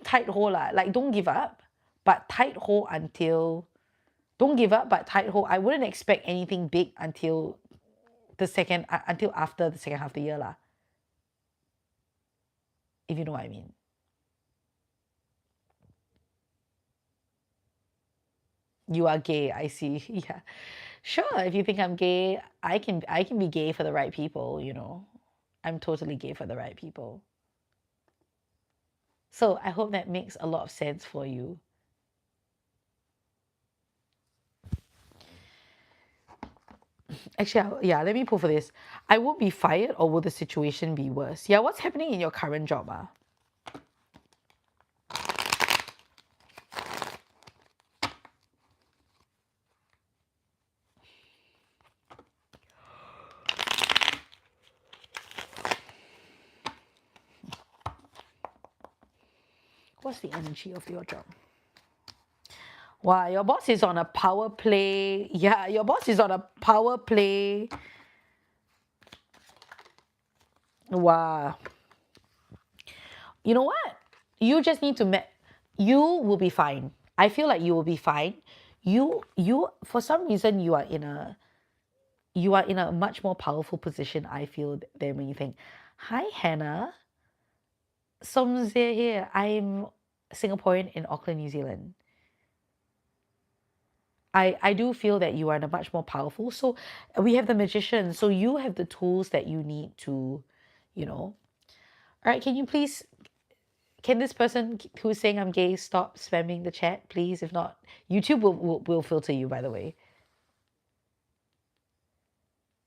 tight hole, lah. Like, don't give up, but tight hole until. Don't give up, but tight hole. I wouldn't expect anything big until until after the second half of the year, lah. If you know what I mean. You are gay, I see. Yeah. Sure, if you think I'm gay, I can be gay for the right people, you know. I'm totally gay for the right people. So I hope that makes a lot of sense for you. Actually, yeah, let me pull for this. I won't be fired, or will the situation be worse? Yeah, what's happening in your current job? What's the energy of your job? Wow, your boss is on a power play. Yeah, your boss is on a power play. Wow. You know what? You just need to you will be fine. I feel like you will be fine. You for some reason you are in a much more powerful position, I feel, than when you think. Hi Hannah. Somzia here. I'm Singaporean in Auckland, New Zealand. I do feel that you are in a much more powerful. So we have the magician. So you have the tools that you need to, you know. All right, can this person who's saying I'm gay stop spamming the chat, please? If not, YouTube will filter you, by the way.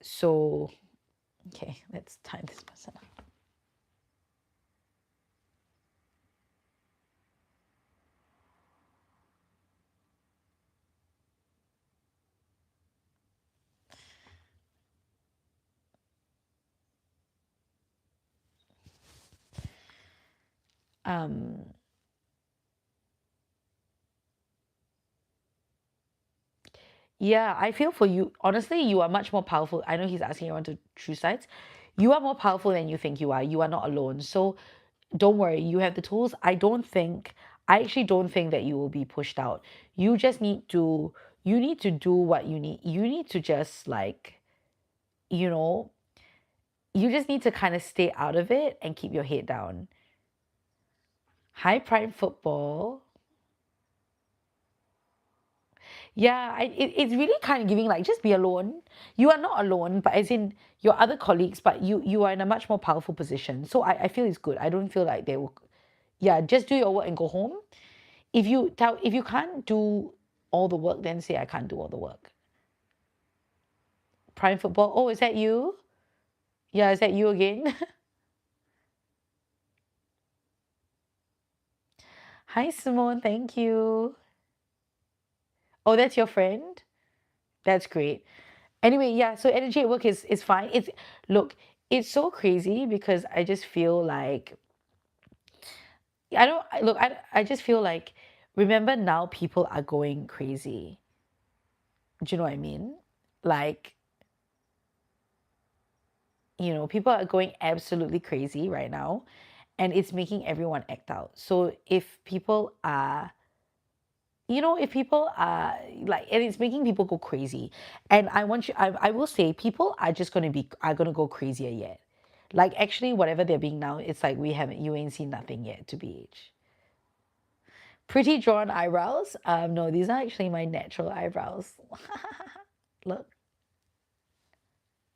So, okay, let's time this person up. Yeah, I feel for you. Honestly, you are much more powerful. I know he's asking you on to true sides. You are more powerful than you think you are. You are not alone. So don't worry, you have the tools. I actually don't think that you will be pushed out. You just you need to do what you need. You need to just like, you know, you just need to kind of stay out of it and keep your head down. High prime football. Yeah, it's really kind of giving like just be alone. You are not alone, but as in your other colleagues, but you are in a much more powerful position. So I feel it's good. I don't feel like they will. Yeah, just do your work and go home. If you can't do all the work, then say I can't do all the work. Prime football. Oh, is that you? Yeah, is that you again? Hi, Simone. Thank you. Oh, that's your friend? That's great. Anyway, yeah, so energy at work is fine. Look, it's so crazy because I just feel like I just feel like remember now people are going crazy. Do you know what I mean? Like, people are going absolutely crazy right now and it's making everyone act out. So if people are if people are like, and it's making people go crazy, and I will say people are just gonna go crazier yet. Like actually, whatever they're being now, it's like you ain't seen nothing yet to BH. Pretty drawn eyebrows. No, these are actually my natural eyebrows. Look,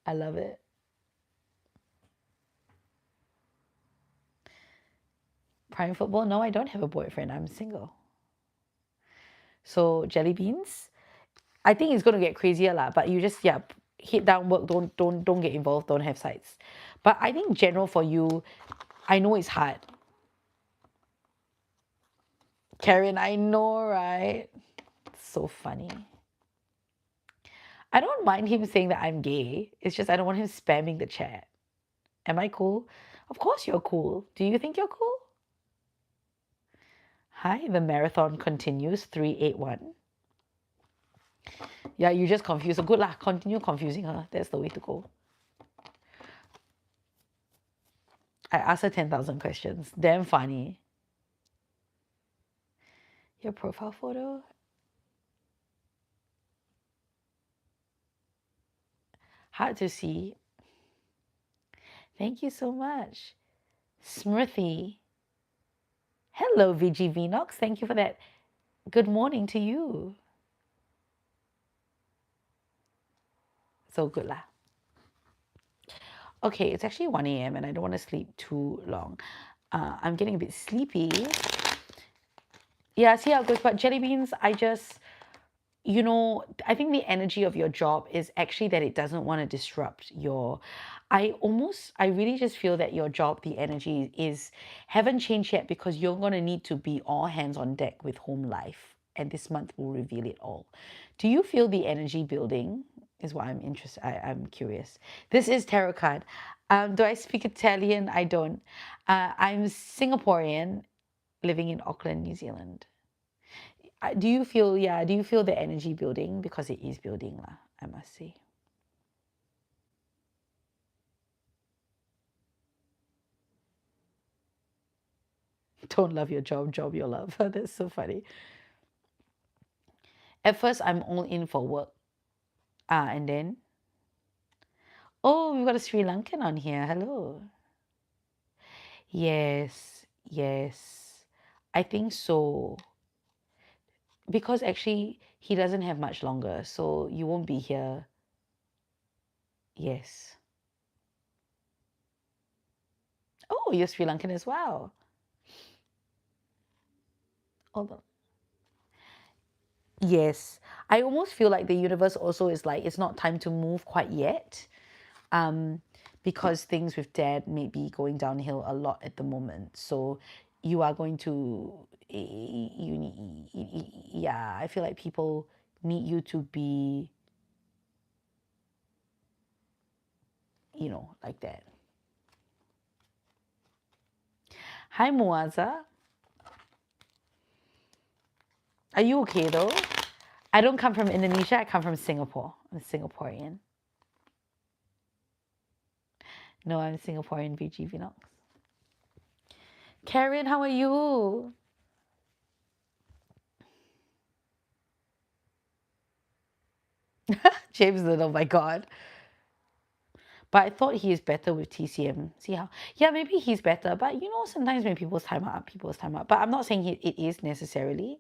I love it. Prime football. No, I don't have a boyfriend. I'm single. So jelly beans. I think it's gonna get crazier lah. But you just hit down work. Don't get involved. Don't have sides. But I think general for you, I know it's hard. Karen, I know, right? It's so funny. I don't mind him saying that I'm gay. It's just I don't want him spamming the chat. Am I cool? Of course you're cool. Do you think you're cool? Hi, the marathon continues. 381. Yeah, you just confused. So good lah. Continue confusing her. That's the way to go. I asked her 10,000 questions. Damn funny. Your profile photo? Hard to see. Thank you so much. Smriti. Hello, VG Vinox. Thank you for that. Good morning to you. So good lah. Okay, it's actually 1 a.m. and I don't want to sleep too long. I'm getting a bit sleepy. Yeah, see how it goes. But jelly beans, I think the energy of your job is actually that it doesn't want to disrupt your. I really just feel that your job, the energy haven't changed yet because you're going to need to be all hands on deck with home life. And this month will reveal it all. Do you feel the energy building? Is what I'm interested. I'm curious. This is tarot card. Do I speak Italian? I don't. I'm Singaporean, living in Auckland, New Zealand. Do you feel the energy building? Because it is building lah, I must say. Don't love your job, job your love. That's so funny. At first, I'm all in for work. And then, oh, we've got a Sri Lankan on here. Hello. Yes, yes. I think so. Because actually, he doesn't have much longer, so you won't be here. Yes. Oh, you're Sri Lankan as well. Although, yes. I almost feel like the universe also is like, it's not time to move quite yet. Because things with dad may be going downhill a lot at the moment. So you are going to, yeah, I feel like people need you to be, like that. Hi, Muaza. Are you okay though? I don't come from Indonesia, I come from Singapore. I'm a Singaporean. No, I'm Singaporean, VG Vinox. Karen, how are you? James Lin, oh my God. But I thought he is better with TCM. See how? Yeah, maybe he's better. But sometimes when people's time are up, people's time are up. But I'm not saying it is necessarily.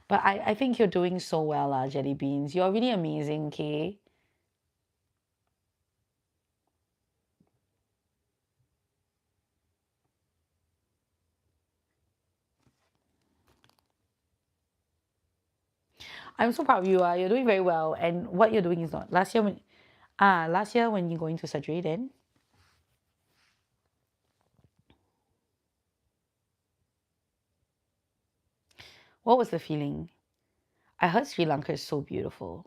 But I think you're doing so well, Jelly Beans. You're really amazing, okay? I'm so proud of you. You're doing very well. And what you're doing is not. Last year when you're going to surgery then? What was the feeling? I heard Sri Lanka is so beautiful.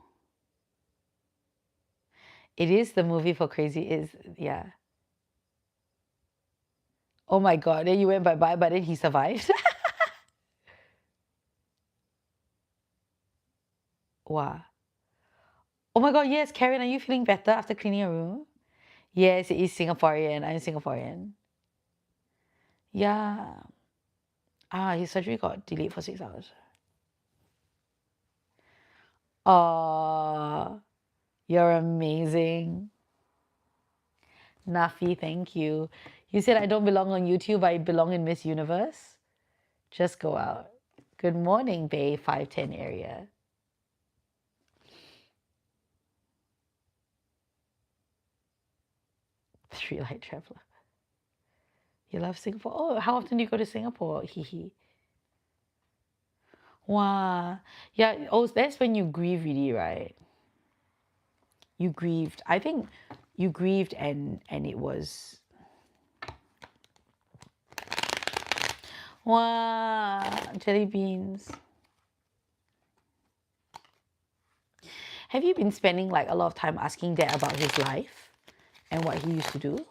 It is the movie for crazy, yeah. Oh my God, then you went bye-bye, but then he survived. Wow. Oh my God, yes, Karen, are you feeling better after cleaning your room? Yes, it is Singaporean. I'm Singaporean. Yeah. His surgery got delayed for 6 hours. Oh, you're amazing. Nafi, thank you. You said I don't belong on YouTube, I belong in Miss Universe. Just go out. Good morning, Bay 510 area. Three light traveler. You love Singapore? Oh, how often do you go to Singapore? Hee. Wow. Yeah, oh, that's when you grieve really, right? You grieved. I think you grieved and it was... Wow, jelly beans. Have you been spending like a lot of time asking Dad about his life and what he used to do?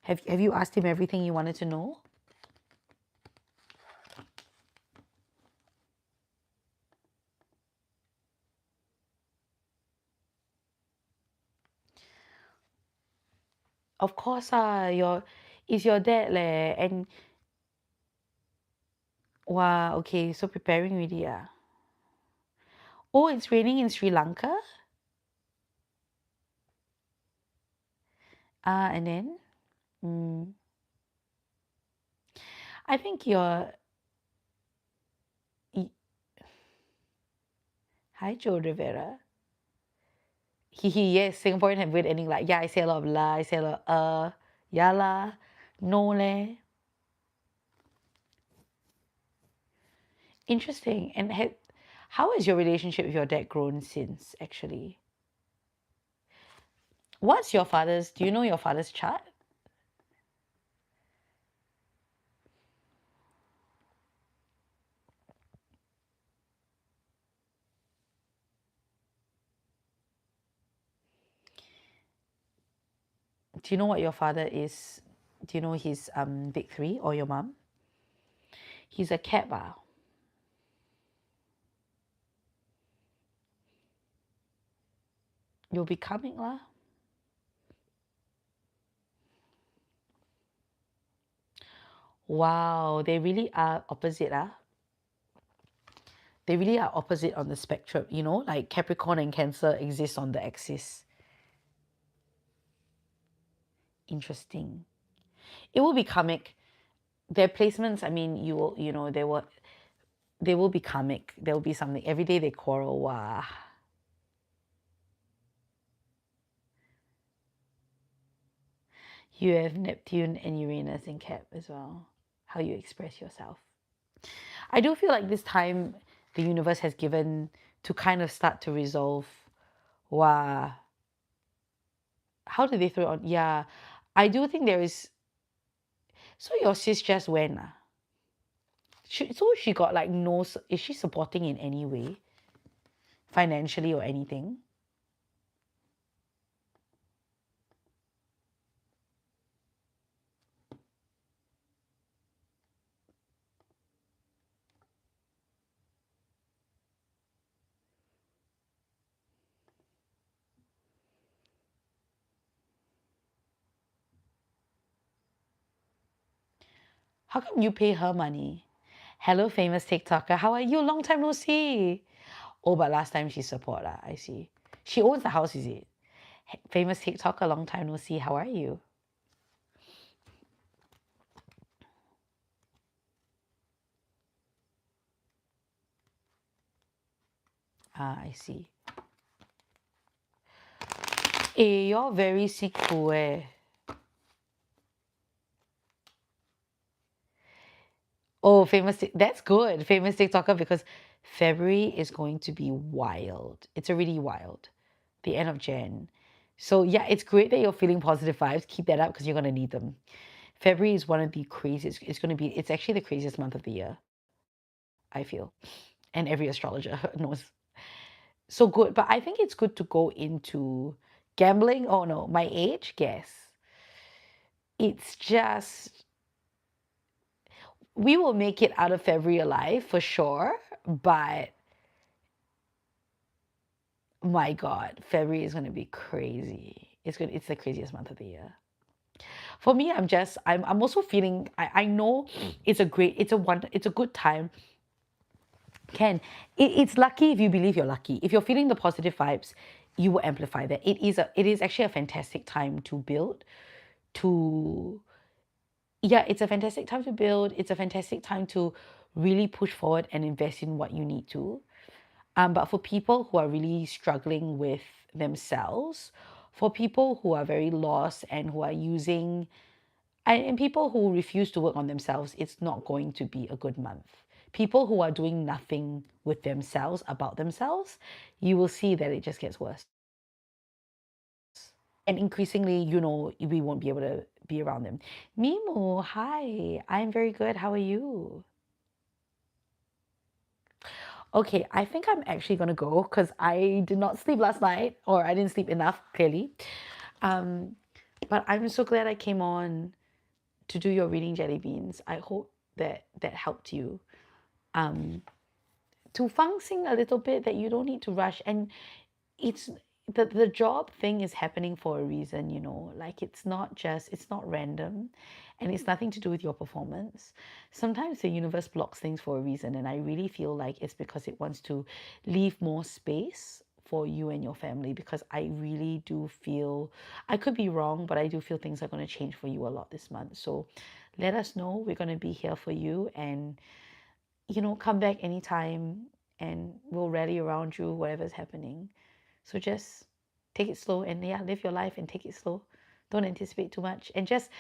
Have you asked him everything you wanted to know? Of course, it's your dad leh, and wow, okay, so preparing already Oh, it's raining in Sri Lanka? And then? I think Hi, Joe Rivera. Yes, Singaporean have weird ending like, yeah, I say a lot of la, I say a lot of yeah la, no leh. Interesting. And how has your relationship with your dad grown since, actually? Do you know your father's chart? Do you know what your father is? Do you know his big three or your mom? He's a Cap. You'll be coming lah. Wow, they really are opposite. They really are opposite on the spectrum, you know, like Capricorn and Cancer exist on the axis. Interesting. It will be karmic. Their placements, I mean, they will be karmic. There will be something. Every day they quarrel. Wow. You have Neptune and Uranus in Cap as well. How you express yourself. I do feel like this time the universe has given to kind of start to resolve. Wow. How did they throw it on? Yeah. I do think there is. So your sis just went. So she got like no. Is she supporting in any way? Financially or anything? How come you pay her money? Hello, famous TikToker. How are you? Long time no see. Oh, but last time she support. I see. She owns the house, is it? Famous TikToker, long time no see. How are you? I see. You're very sick eh? Oh, that's good. Famous TikToker because February is going to be wild. It's already wild. The end of Jan. So yeah, it's great that you're feeling positive vibes. Keep that up because you're gonna need them. February is one of the craziest. It's actually the craziest month of the year, I feel. And every astrologer knows. So good. But I think it's good to go into gambling. Oh no, my age, guess. It's just we will make it out of February alive for sure, but my God, February is going to be crazy. It's the craziest month of the year. For me, I'm also feeling, I know it's a good time. It's lucky if you believe you're lucky. If you're feeling the positive vibes, you will amplify that. It is actually a fantastic time to build, it's a fantastic time to build. It's a fantastic time to really push forward and invest in what you need to. But for people who are really struggling with themselves, for people who are very lost and who are using, and people who refuse to work on themselves, it's not going to be a good month. People who are doing nothing with themselves, about themselves, you will see that it just gets worse. And increasingly, we won't be able to be around them. Mimo, hi. I'm very good. How are you? Okay, I think I'm actually gonna go because I did not sleep last night, or I didn't sleep enough, clearly. But I'm so glad I came on to do your reading, Jelly Beans. I hope that helped you. To function a little bit, that you don't need to rush, and it's the job thing is happening for a reason, like it's not random, and it's nothing to do with your performance. Sometimes the universe blocks things for a reason, and I really feel like it's because it wants to leave more space for you and your family, because I really do feel, I could be wrong, but I do feel things are going to change for you a lot this month. So let us know. We're going to be here for you, and come back anytime, and we'll rally around you, whatever's happening. So just take it slow, and live your life and take it slow. Don't anticipate too much, and just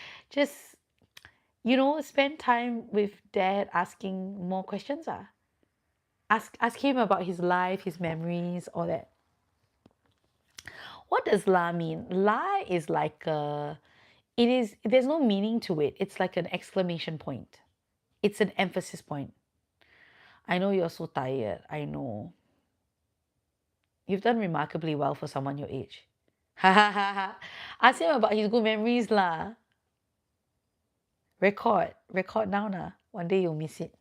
spend time with Dad, asking more questions. Ask him about his life, his memories, all that. What does la mean? La is like there's no meaning to it. It's like an exclamation point. It's an emphasis point. I know you're so tired. I know. You've done remarkably well for someone your age. Ha ha ha ha. Ask him about his good memories lah. Record now nah. One day you'll miss it.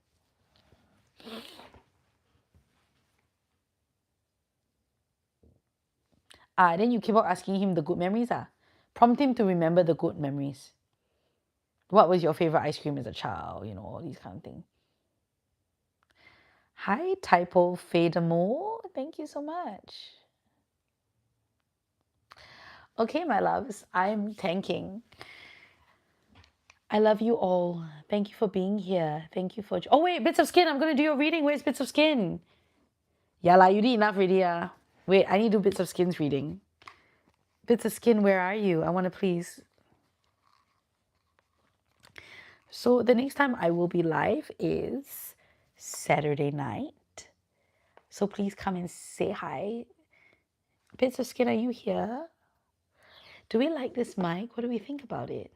Then you keep on asking him the good memories Prompt him to remember the good memories. What was your favorite ice cream as a child? You know, all these kind of things. Hi, Typo Fadamo. Thank you so much. Okay, my loves, I'm tanking. I love you all. Thank you for being here. Thank you for... Oh, wait, Bits of Skin. I'm going to do your reading. Where's Bits of Skin? Yeah, lah, you did enough already. Wait, I need to do Bits of Skin's reading. Bits of Skin, where are you? I want to please... So the next time I will be live is Saturday night. So please come and say hi. Bits of Skin, are you here? Do we like this mic? What do we think about it?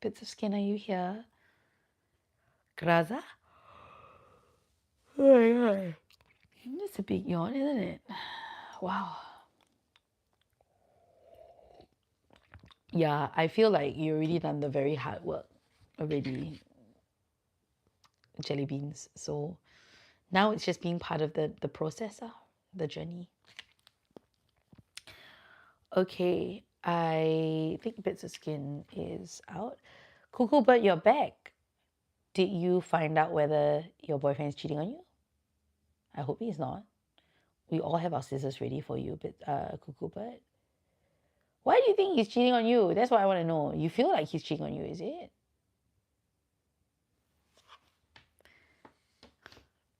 Bits of Skin, are you here? Graza? Oh my god. It's a big yawn, isn't it? Wow. Yeah, I feel like you already done the very hard work already. Jelly beans. So now it's just being part of the process, the journey. Okay, I think Bits of Skin is out. Cuckoo Bird, you're back. Did you find out whether your boyfriend is cheating on you? I hope he's not. We all have our scissors ready for you, Cuckoo Bird. Why do you think he's cheating on you? That's what I want to know. You feel like he's cheating on you, is it?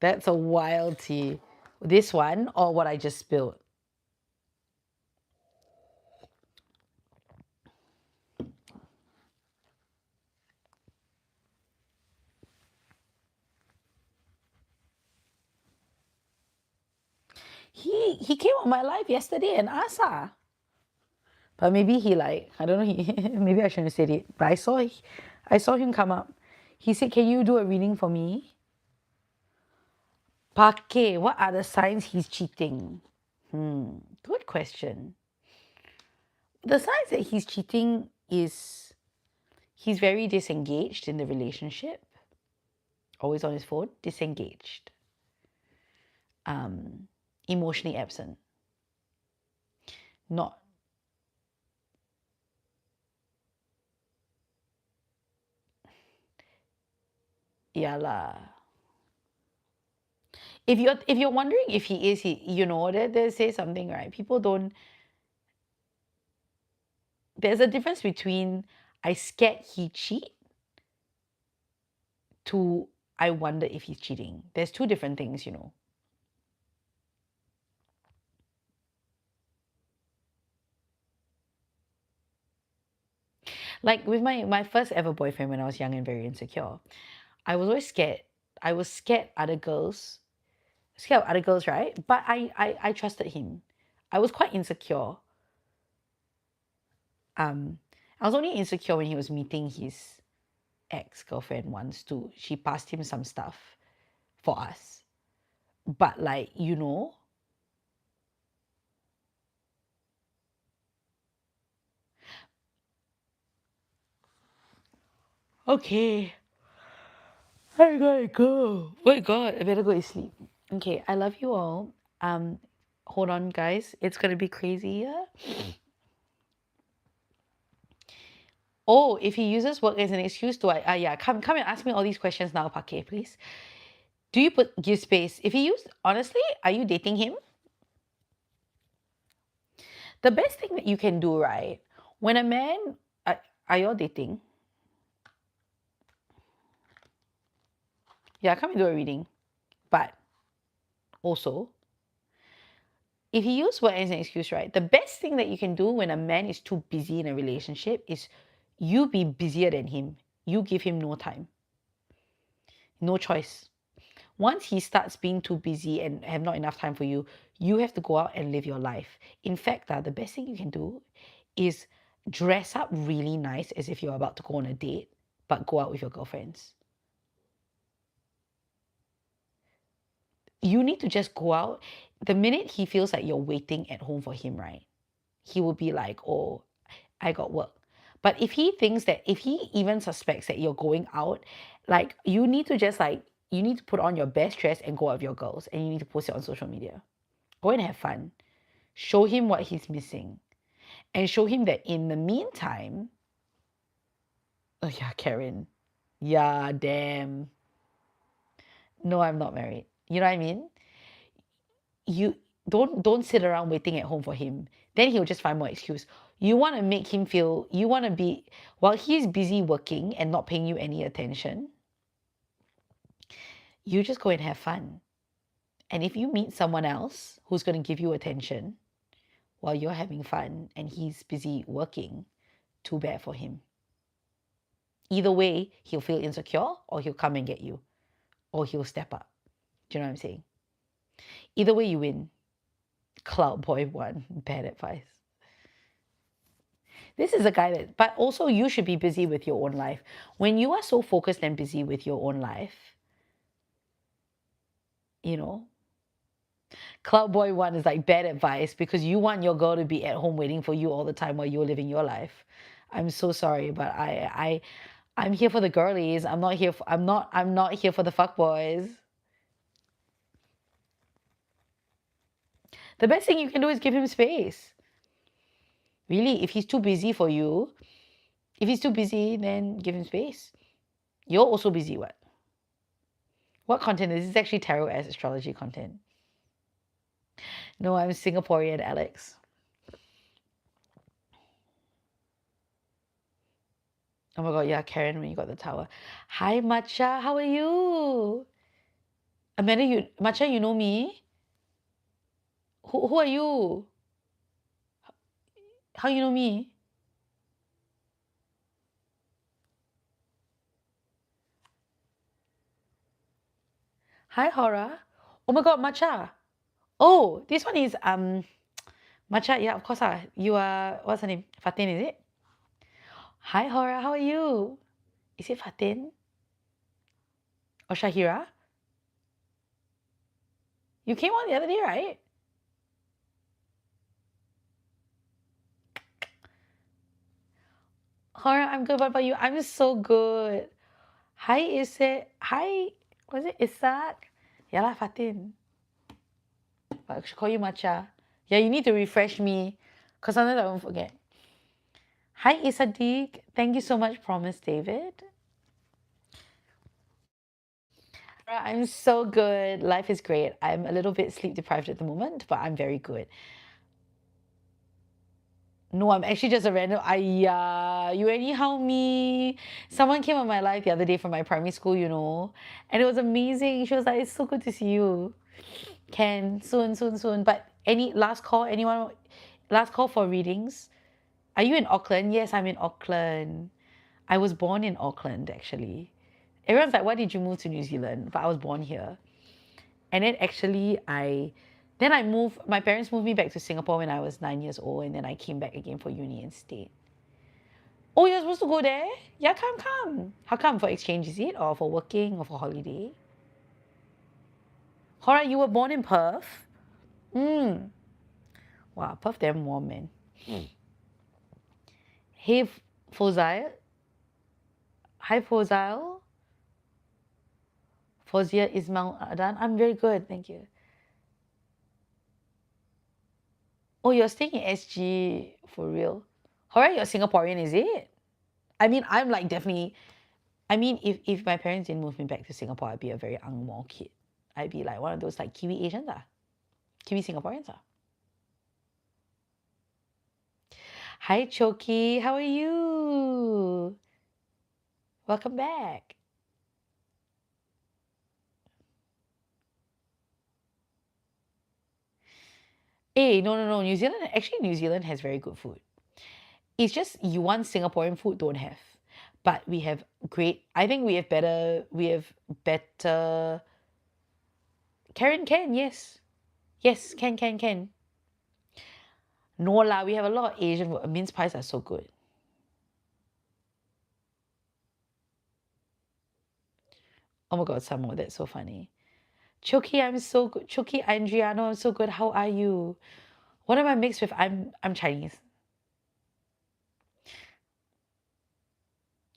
That's a wild tea. This one or what I just spilled? He came on my live yesterday and asked but maybe he like, I don't know, maybe I shouldn't have said it, but I saw him come up. He said, can you do a reading for me? Pake, what are the signs he's cheating? Good question. The signs that he's cheating is he's very disengaged in the relationship. Always on his phone, disengaged. Emotionally absent. Not... Yeah lah. If you're wondering if he is, you know, they say something, right? People don't... There's a difference between I scared he cheat to I wonder if he's cheating. There's two different things, you know. Like with my first ever boyfriend when I was young and very insecure, I was always scared. I was scared of other girls, right? But I trusted him. I was quite insecure. I was only insecure when he was meeting his ex-girlfriend once too. She passed him some stuff for us. But like, you know, okay, I gotta go. Oh my god, I better go to sleep. Okay, I love you all. Hold on, guys. It's gonna be crazy here. Oh, if he uses work as an excuse, do I? Yeah, come and ask me all these questions now, Pake, please. Do you give space? If he used, honestly, are you dating him? The best thing that you can do, right? When a man, are you all dating? Yeah, come and do a reading. But also, if he used work as an excuse, right? The best thing that you can do when a man is too busy in a relationship is you be busier than him. You give him no time. No choice. Once he starts being too busy and have not enough time for you, you have to go out and live your life. In fact, the best thing you can do is dress up really nice as if you're about to go on a date, but go out with your girlfriends. you need to just go out. The minute he feels like you're waiting at home for him, right? He will be like, oh, I got work. But if he thinks that, if he even suspects that you're going out, like, you need to just like, you need to put on your best dress and go out with your girls, and you need to post it on social media. Go and have fun. Show him what he's missing. And show him that in the meantime, oh yeah, Karen. Yeah, damn. No, I'm not married. You know what I mean? You don't sit around waiting at home for him. Then he'll just find more excuse. You want to make him feel, you want to be, while he's busy working and not paying you any attention, you just go and have fun. And if you meet someone else who's going to give you attention while you're having fun and he's busy working, too bad for him. Either way, he'll feel insecure, or he'll come and get you, or he'll step up. Do you know what I'm saying? Either way, you win. Cloud Boy 1, bad advice. This is a guy that, but also you should be busy with your own life. When you are so focused and busy with your own life, you know, Cloud Boy 1 is like bad advice, because you want your girl to be at home waiting for you all the time while you're living your life. I'm so sorry, but I'm here for the girlies. I'm not here for, I'm not here for the fuckboys. The best thing you can do is give him space. Really, if he's too busy for you, if he's too busy, then give him space. You're also busy, what? What content is this? Is actually tarot as astrology content. No, I'm Singaporean, Alex. Oh my god, yeah, Karen, when you got the tower. Hi, Matcha, how are you? Amanda, Matcha, you know me? Who are you? How you know me? Hi, Hora. Oh my god, Matcha. Oh, this one is Matcha. Yeah, of course. You are, what's her name? Fatin, is it? Hi, Hora. How are you? Is it Fatin or Shahira? You came on the other day, right? Hora, I'm good. What about you? I'm so good. Hi, is it? Hi, was it Isak? Yeah lah, Fatin. But I should call you Matcha. Yeah, you need to refresh me, because sometimes I won't forget. Hi, Isadik. Thank you so much, Promise David. I'm so good. Life is great. I'm a little bit sleep deprived at the moment, but I'm very good. No, I'm actually just a random. You anyhow me. Someone came on my life the other day from my primary school, you know, and it was amazing. She was like, "It's so good to see you. Can soon. But any last call? Anyone? Last call for readings? Are you in Auckland? Yes, I'm in Auckland. I was born in Auckland, actually. Everyone's like, why did you move to New Zealand? But I was born here. And then actually my parents moved me back to Singapore when I was 9 years old, and then I came back again for uni and stayed. Oh, you're supposed to go there? Yeah, come. How come? For exchange, is it? Or for working, or for holiday? Alright, you were born in Perth? Wow, Perth damn warm, man. Hey, Fozile. Hi, Fozile. Fozia Ismail Adan. I'm very good, thank you. Oh, you're staying in SG for real? Alright, you're Singaporean, is it? I mean, I'm like definitely, I mean, if my parents didn't move me back to Singapore, I'd be a very ang moh kid. I'd be like one of those like Kiwi Asians, Kiwi Singaporeans. Hi, Choki, how are you? Welcome back. Hey, no. New Zealand has very good food. It's just you want Singaporean food, don't have. But we have great, I think we have better, Karen can, yes. Yes, can. No lah, we have a lot of Asian, mince pies are so good. Oh my god, Samo, that's so funny. Choki, I'm so good. Choki, Andriano, I'm so good. How are you? What am I mixed with? I'm Chinese.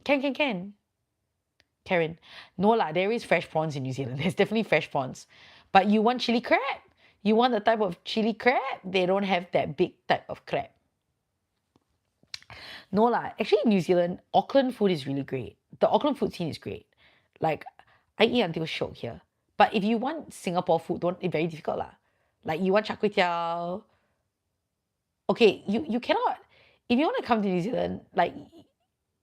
Can. Karen. No lah, there is fresh prawns in New Zealand. There's definitely fresh prawns. But you want chili crab? You want the type of chili crab? They don't have that big type of crab. No lah, actually New Zealand, Auckland food is really great. The Auckland food scene is great. Like, I eat until shock here. But if you want Singapore food, it's very difficult lah. Like, you want char kway teow. Okay, you cannot, if you want to come to New Zealand, like,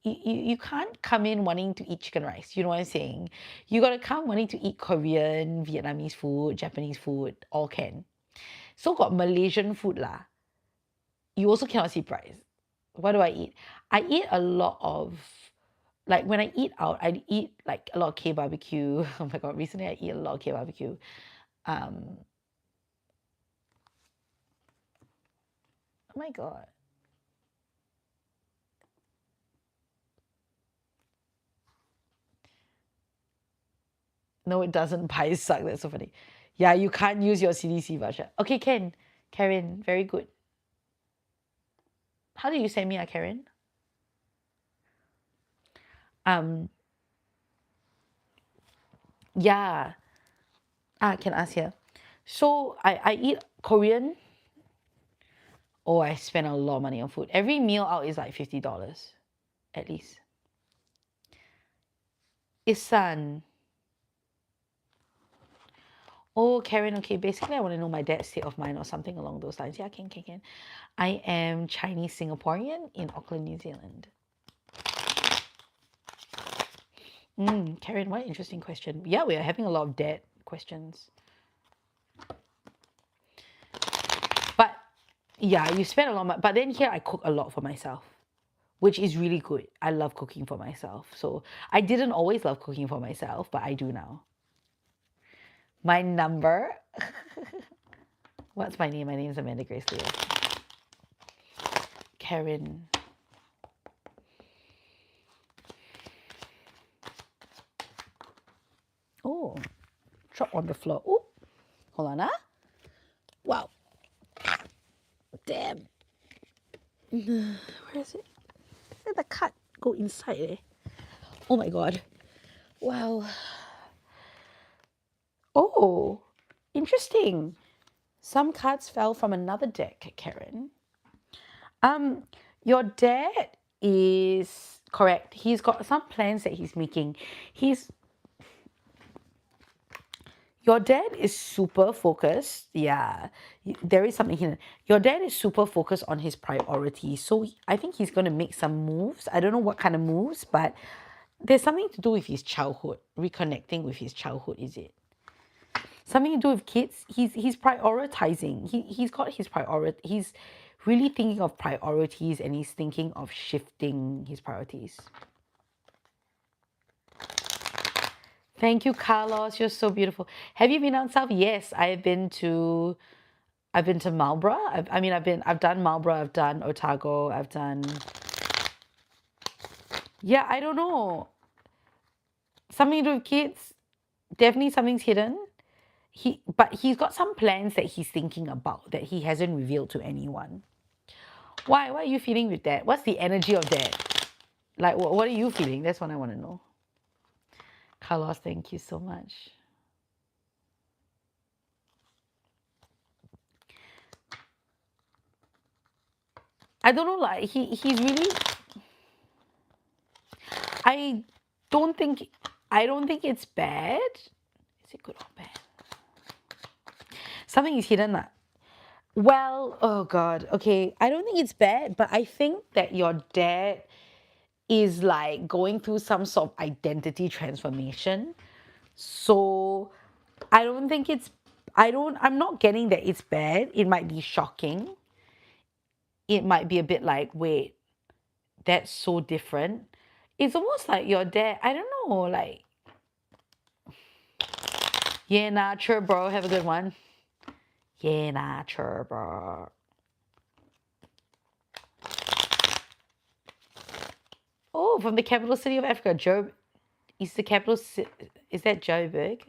you can't come in wanting to eat chicken rice. You know what I'm saying? You got to come wanting to eat Korean, Vietnamese food, Japanese food, all can. So got Malaysian food lah. You also cannot see price. What do I eat? I eat a lot of, like when I eat out, I eat like a lot of K barbecue. Oh my god, recently I eat a lot of K barbecue. Oh my god. No, it doesn't. Pies suck. That's so funny. Yeah, you can't use your CDC voucher. Okay, Karen, very good. How did you send me, Karen? Yeah. I can ask here. So I eat Korean. Oh, I spend a lot of money on food. Every meal out is like $50 at least. Isan. Oh, Karen, okay. Basically, I want to know my dad's state of mind or something along those lines. Yeah, can. I am Chinese Singaporean in Auckland, New Zealand. Karen, what an interesting question. Yeah, we are having a lot of dad questions. But yeah, you spend a lot of money. But then here I cook a lot for myself, which is really good. I love cooking for myself. So I didn't always love cooking for myself, but I do now. My number? What's my name? My name is Amanda Grace Leo. Karen. Oh, drop on the floor. Oh, hold on, Wow. Damn. Where is it? Where did the cut go inside? Oh my god. Wow. Oh, interesting. Some cards fell from another deck, Karen. Your dad is correct. He's got some plans that he's making. Your dad is super focused. Yeah, there is something here. Your dad is super focused on his priorities. So I think he's going to make some moves. I don't know what kind of moves, but there's something to do with his childhood, reconnecting with his childhood, is it? Something to do with kids. He's prioritizing. He's got his priority. He's really thinking of priorities and he's thinking of shifting his priorities. Thank you, Carlos. You're so beautiful. Have you been down south? Yes, I've been to Marlborough. I've done Marlborough. I've done Otago. I've done. Yeah, I don't know. Something to do with kids. Definitely something's hidden. But he's got some plans that he's thinking about that he hasn't revealed to anyone. Why? What are you feeling with that? What's the energy of that? Like, what are you feeling? That's what I want to know. Carlos, thank you so much. I don't know, like, he's really... I don't think it's bad. Is it good or bad? Something is hidden. Well, oh God, okay. I don't think it's bad, but I think that your dad is like going through some sort of identity transformation. So I'm not getting that it's bad. It might be shocking. It might be a bit like, wait, that's so different. It's almost like your dad, I don't know, like, yeah, nah, sure, bro, have a good one. Yeah, nah, sure, bro. Oh, from the capital city of Africa, Joburg. Is the capital, is that Joburg?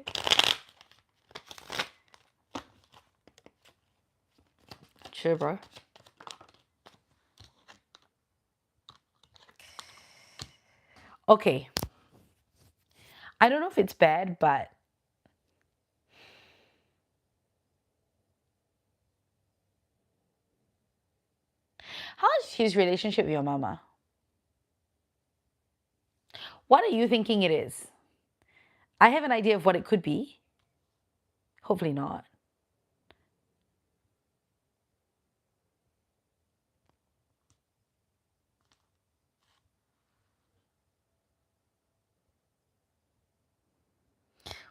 sure, bro. Okay. I don't know if it's bad, but how's his relationship with your mama? What are you thinking it is? I have an idea of what it could be. Hopefully not.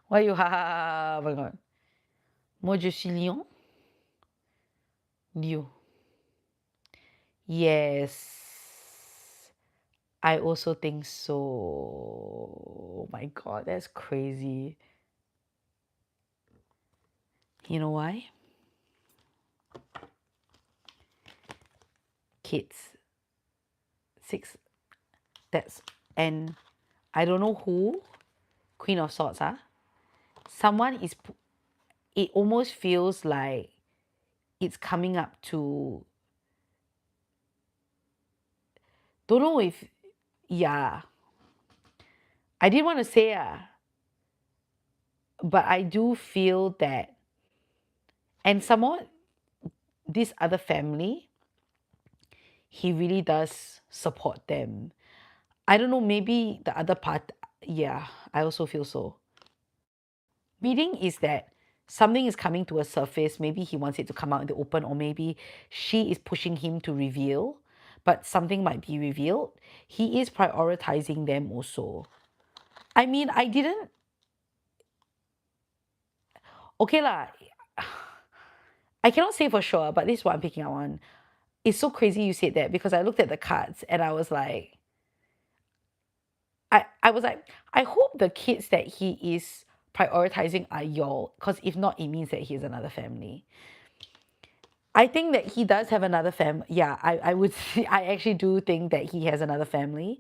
Why you ha ha ha? Oh my god. Moi je suis lion. You. Yes. I also think so. Oh my god, that's crazy. You know why? Kids. 6. That's, and I don't know who. Queen of Swords, someone is, it almost feels like it's coming up to, don't know if, yeah. I didn't want to say, but I do feel that, and someone, this other family, he really does support them. I don't know, maybe the other part, yeah, I also feel so. Reading is that something is coming to a surface. Maybe he wants it to come out in the open, or maybe she is pushing him to reveal, but something might be revealed. He is prioritizing them also. I mean, I didn't. Okay lah. I cannot say for sure, but this is what I'm picking up on. It's so crazy you said that, because I looked at the cards and I was like, I was like, I hope the kids that he is prioritizing are y'all, because if not, it means that he has another family. I think that he does have another family. Yeah, I would say, I actually do think that he has another family.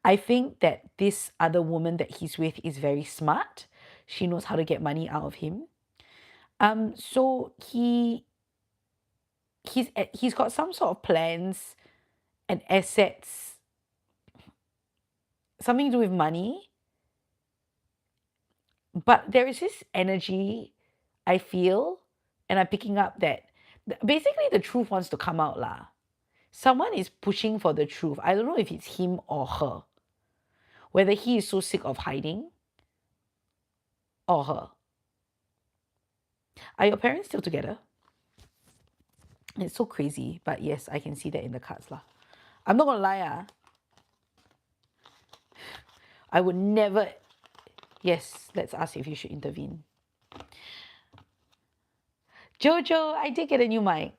I think that this other woman that he's with is very smart. She knows how to get money out of him. So he's got some sort of plans and assets, something to do with money. But there is this energy, I feel, and I'm picking up that basically the truth wants to come out lah. Someone is pushing for the truth. I don't know if it's him or her. Whether he is so sick of hiding, or her. Are your parents still together? It's so crazy, but yes, I can see that in the cards lah. I'm not gonna lie, I would never. Yes, let's ask if you should intervene. Jojo, I did get a new mic.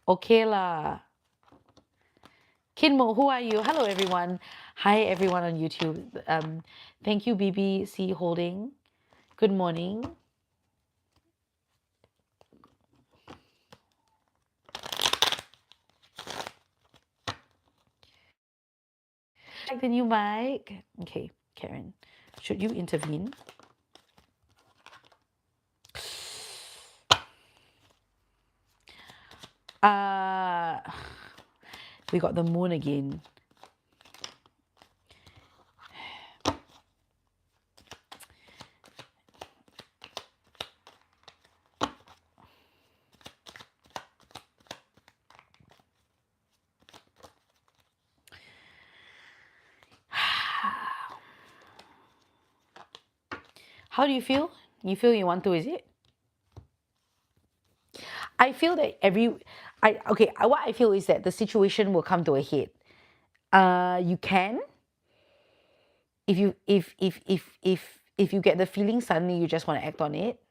Okay lah. Kinmo, who are you? Hello everyone. Hi everyone on YouTube. Thank you BBC Holding. Good morning. Like the new mic. Okay, Karen, should you intervene? We got the moon again. How do you feel? You feel you want to, is it? I feel that what I feel is that the situation will come to a head. You can, if you get the feeling suddenly you just want to act on it,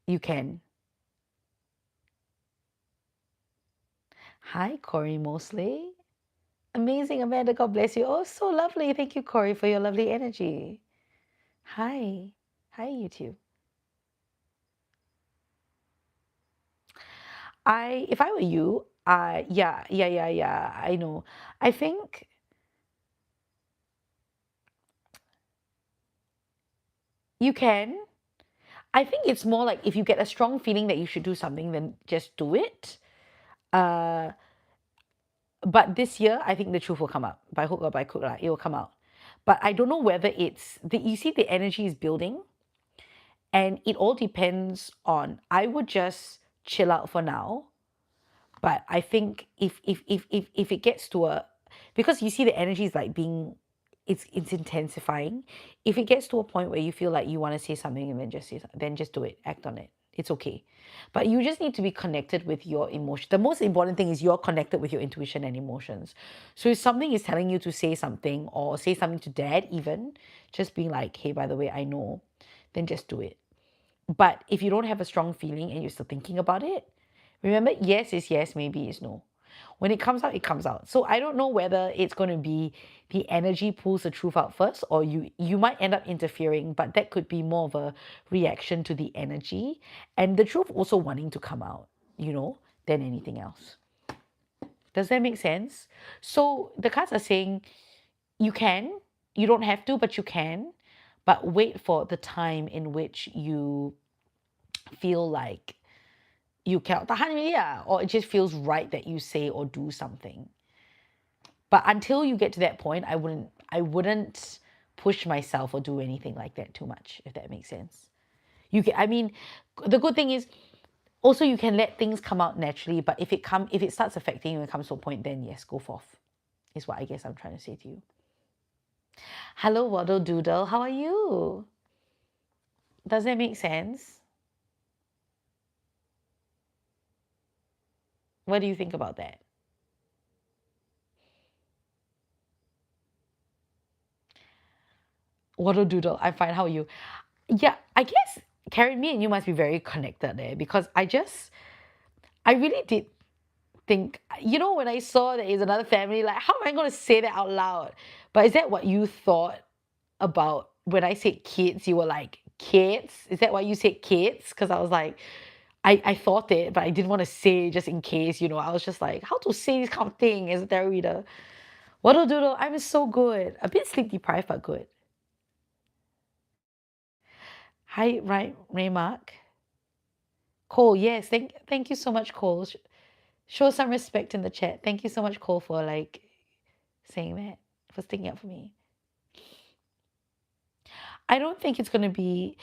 you can. Hi, Corey Mosley. Amazing, Amanda. God bless you. Oh, so lovely. Thank you, Corey, for your lovely energy. Hi. Hi, YouTube. If I were you, yeah, I know. I think You can. I think it's more like if you get a strong feeling that you should do something, then just do it. Uh, but this year, I think the truth will come out by hook or by crook. It will come out. But I don't know whether it's the. You see, the energy is building, and it all depends on. I would just chill out for now. But I think if it gets to a, because you see the energy is like being, it's intensifying. If it gets to a point where you feel like you want to say something and then just say, then just do it, act on it. It's okay. But you just need to be connected with your emotion. The most important thing is you're connected with your intuition and emotions. So if something is telling you to say something or say something to dad, even just being like, hey, by the way, I know, then just do it. But if you don't have a strong feeling and you're still thinking about it, remember, yes is yes, maybe is no. When it comes out, it comes out. So I don't know whether it's going to be the energy pulls the truth out first, or you might end up interfering, but that could be more of a reaction to the energy and the truth also wanting to come out, than anything else. Does that make sense? So the cards are saying you can, you don't have to, but you can, but wait for the time in which you feel like you cannot tahan already, or it just feels right that you say or do something. But until you get to that point, I wouldn't push myself or do anything like that too much, if that makes sense. The good thing is also you can let things come out naturally, but if it starts affecting you and comes to a point, then yes, go forth. Is what I guess I'm trying to say to you. Hello, Waddle Doodle, how are you? Does that make sense? What do you think about that? Waddle Doodle, I'm fine. How are you? Yeah, I guess, Karen, me and you must be very connected there because I really did think, when I saw there is another family, like, how am I going to say that out loud? But is that what you thought about when I said kids? You were like, kids? Is that why you said kids? Because I was like, I thought it, but I didn't want to say just in case, I was just like, how to say this kind of thing as a tarot reader? Waddle doodle, I'm so good. A bit sleep deprived, but good. Hi, right, Raymark. Cole, yes, thank you so much, Cole. Show some respect in the chat. Thank you so much, Cole, for saying that, for sticking up for me. I don't think it's gonna be.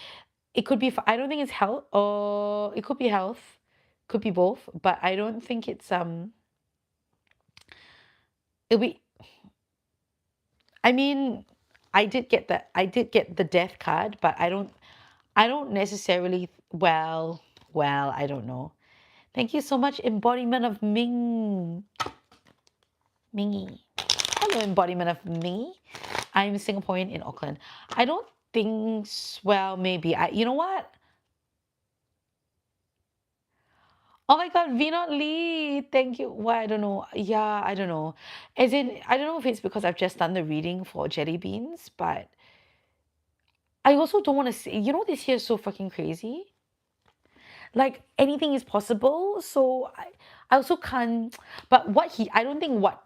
It could be. I don't think it's health, or it could be health. Could be both, but I don't think it's It'll be. I mean, I did get that. I did get the death card, but I don't. I don't necessarily. Well, I don't know. Thank you so much, embodiment of Ming. Mingy. Hello, embodiment of me. I'm Singaporean in Auckland. I don't think, well, maybe. You know what? Oh my God, Vinod Lee. Thank you. Why? I don't know. Yeah, I don't know. As in, I don't know if it's because I've just done the reading for jelly beans, but I also don't want to say, this year is so fucking crazy. Like anything is possible. So I also can't, but I don't think what.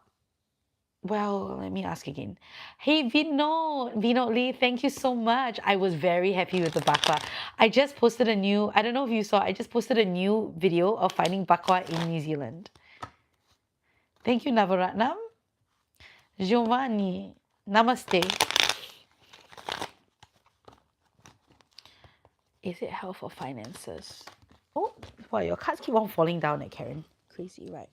Well, let me ask again. Hey, Vinod Lee, thank you so much. I was very happy with the bakwa. I just posted I don't know if you saw, I just posted a new video of finding bakwa in New Zealand. Thank you, Navaratnam. Giovanni, namaste. Is it health or finances? Oh, wow, your cards keep on falling down at Karen. Crazy, right?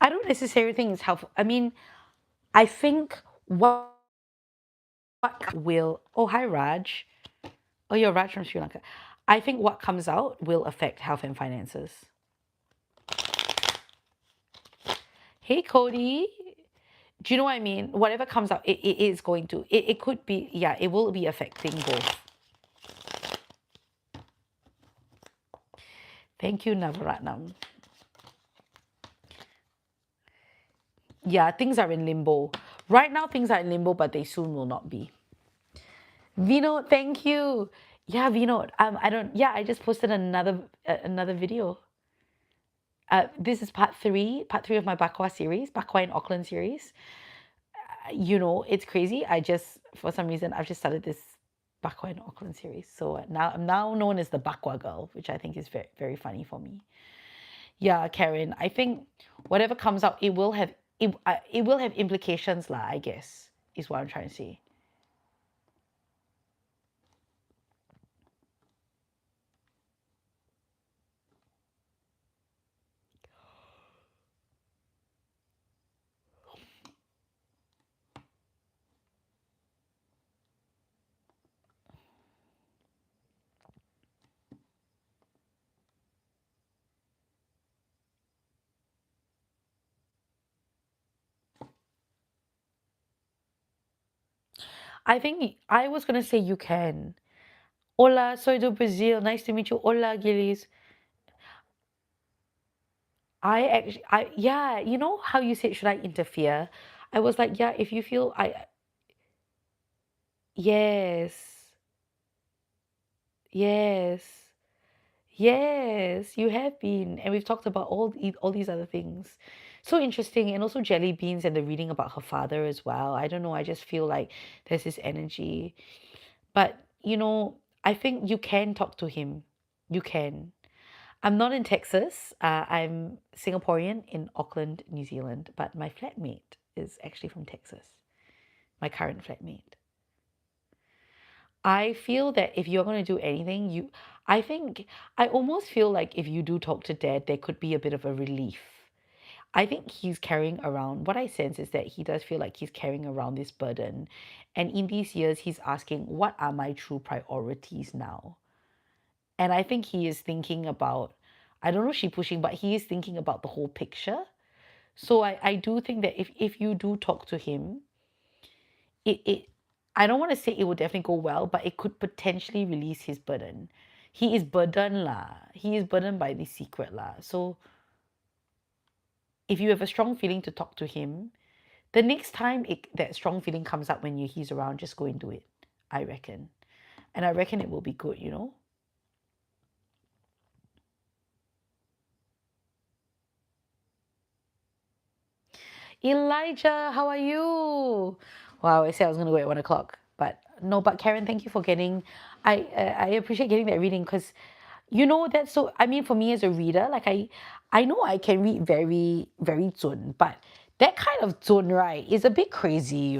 I don't necessarily think it's helpful. I mean, I think what will. Oh, hi, Raj. Oh, you're Raj from Sri Lanka. I think what comes out will affect health and finances. Hey, Cody. Do you know what I mean? Whatever comes out, it is going to. It could be, yeah, it will be affecting both. Thank you, Navaratnam. Yeah, things are in limbo. Right now, things are in limbo, but they soon will not be. Vinod, thank you. Yeah, Vinod. I just posted another video. This is part three of my Bakwa series, Bakwa in Auckland series. It's crazy. For some reason, I've just started this Bakwa in Auckland series. So now I'm now known as the Bakwa girl, which I think is very, very funny for me. Yeah, Karen, I think whatever comes out, it will have implications, lah, I guess, is what I'm trying to say. I think I was gonna say you can. Hola, soy do Brazil. Nice to meet you. Hola, Gillies. Yeah, you know how you said, should I interfere? I was like, yeah, if you feel yes, yes, yes, you have been. And we've talked about all these other things. So interesting. And also Jelly Beans and the reading about her father as well. I don't know. I just feel like there's this energy. But, I think you can talk to him. You can. I'm not in Texas. I'm Singaporean in Auckland, New Zealand, but my flatmate is actually from Texas, my current flatmate. I feel that if you're going to do anything, I almost feel like if you do talk to dad, there could be a bit of a relief. I think he's carrying around, what I sense is that he does feel like he's carrying around this burden. And in these years, he's asking, what are my true priorities now? And I think he is thinking about, I don't know, she pushing, but he is thinking about the whole picture. So I do think that if you do talk to him, it I don't want to say it will definitely go well, but it could potentially release his burden. He is burdened lah. He is burdened by the secret lah. So if you have a strong feeling to talk to him, the next time that strong feeling comes up when he's around, just go and do it, I reckon. And I reckon it will be good, Elijah, how are you? Wow, I said I was going to go at 1 o'clock. But no, but Karen, thank you for getting, I appreciate getting that reading because, that's so, I mean, for me as a reader, like I know I can read very, very zun, but that kind of zun, right, is a bit crazy.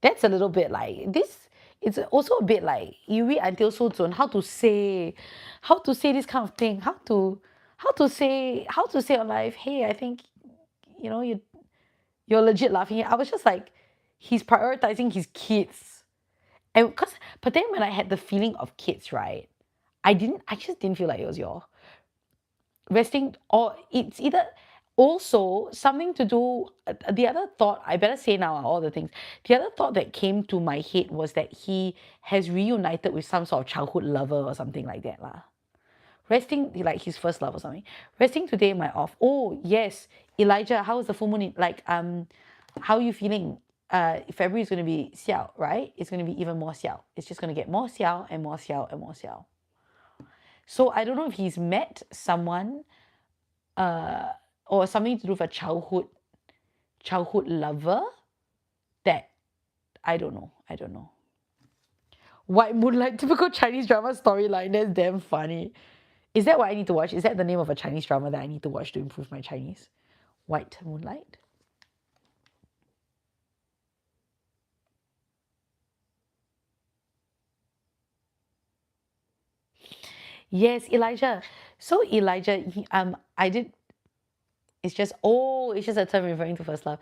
That's a little bit like this. It's also a bit like you read until so zun, how to say this kind of thing, how to say on life, hey, I think, you're legit laughing. I was just like, he's prioritizing his kids. But then when I had the feeling of kids, right, I just didn't feel like it was your resting, or it's either also something to do, the other thought, I better say now all the things. The other thought that came to my head was that he has reunited with some sort of childhood lover or something like that lah. Resting, like his first love or something. Resting today, my off. Oh, yes. Elijah, how is the full moon? How are you feeling? February is going to be xiao, right? It's going to be even more xiao. It's just going to get more xiao and more xiao and more xiao. So I don't know if he's met someone or something to do with a childhood lover that I don't know. White Moonlight, typical Chinese drama storyline. That's damn funny. Is that what I need to watch? Is that the name of a Chinese drama that I need to watch to improve my Chinese? White Moonlight? Yes, Elijah. So Elijah, I did. It's just a term referring to first love.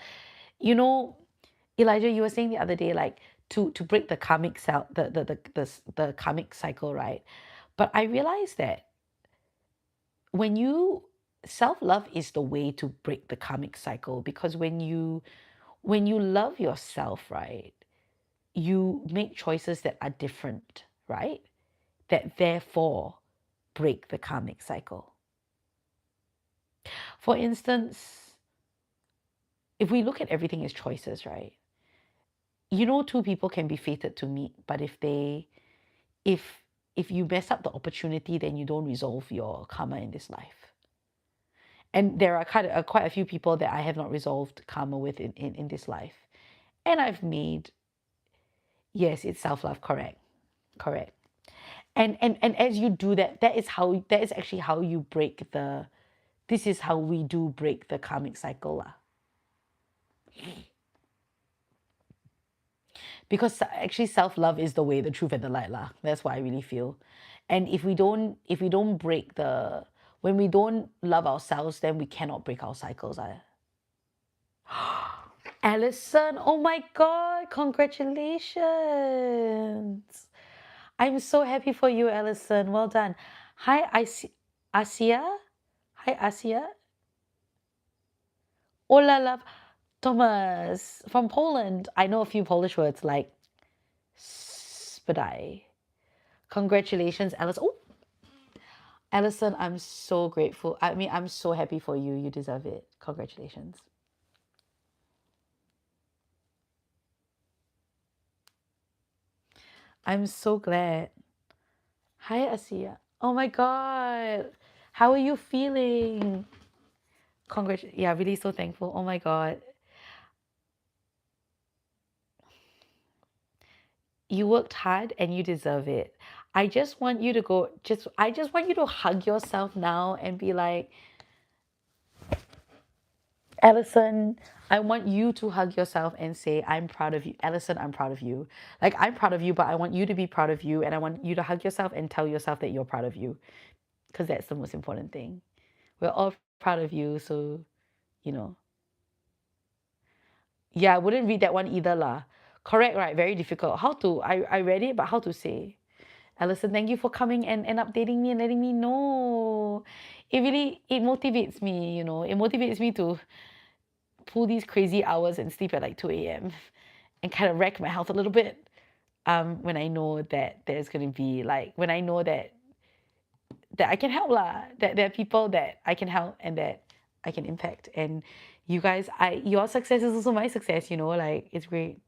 Elijah, you were saying the other day, like to break the karmic the karmic cycle, right? But I realized that when you self-love is the way to break the karmic cycle, because when you love yourself, right, you make choices that are different, right? That therefore break the karmic cycle. For instance, if we look at everything as choices, right? Two people can be fated to meet, but if you mess up the opportunity, then you don't resolve your karma in this life. And there are quite a few people that I have not resolved karma with in this life. And I've made, yes, it's self-love, correct. Correct. And as you do that, that is actually how you break the, this is how we do break the karmic cycle lah. Because actually self-love is the way, the truth, and the light lah. That's what I really feel. And if we don't break the, when we don't love ourselves, then we cannot break our cycles. Alison, oh my God, congratulations. I'm so happy for you, Alison. Well done. Hi, Asia. Hi, Asia. Hola, love. Thomas from Poland. I know a few Polish words like spadaj. Congratulations, Alice. Oh, Alison, I'm so grateful. I mean, I'm so happy for you. You deserve it. Congratulations. I'm so glad. Hi, Asia. Oh my God. How are you feeling? Yeah, really so thankful. Oh my God. You worked hard and you deserve it. I just want you to go, I just want you to hug yourself now and be like, Alison, I want you to hug yourself and say, I'm proud of you. Alison, I'm proud of you. Like, I'm proud of you, but I want you to be proud of you. And I want you to hug yourself and tell yourself that you're proud of you. Because that's the most important thing. We're all proud of you. So, you know. Yeah, I wouldn't read that one either lah. Correct, right? Very difficult. How to, I read it, but how to say? Alison, thank you for coming and updating me and letting me know. It motivates me, you know. It motivates me to pull these crazy hours and sleep at like 2 a.m. and kind of wreck my health a little bit. When I know that there's going to be like, when I know that I can help lah, that there are people that I can help and that I can impact. And you guys, your success is also my success, you know, like it's great.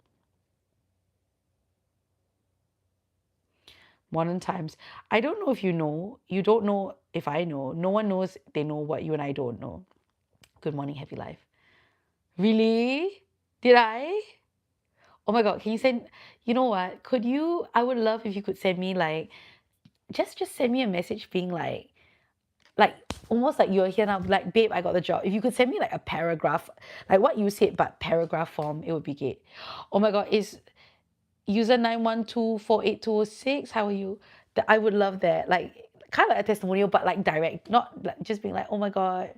Modern times. I don't know if you know, you don't know if I know. No one knows they know what you and I don't know. Good morning, happy life. Really? Did I? Oh my God, can you send, you know what? Could you, I would love if you could send me like, just send me a message being like almost like you're here now, like, babe, I got the job. If you could send me like a paragraph, like what you said, but paragraph form, it would be great. Oh my God, is user 9124826, how are you? I would love that. Like, kind of like a testimonial, but like direct, not like just being like, oh my God.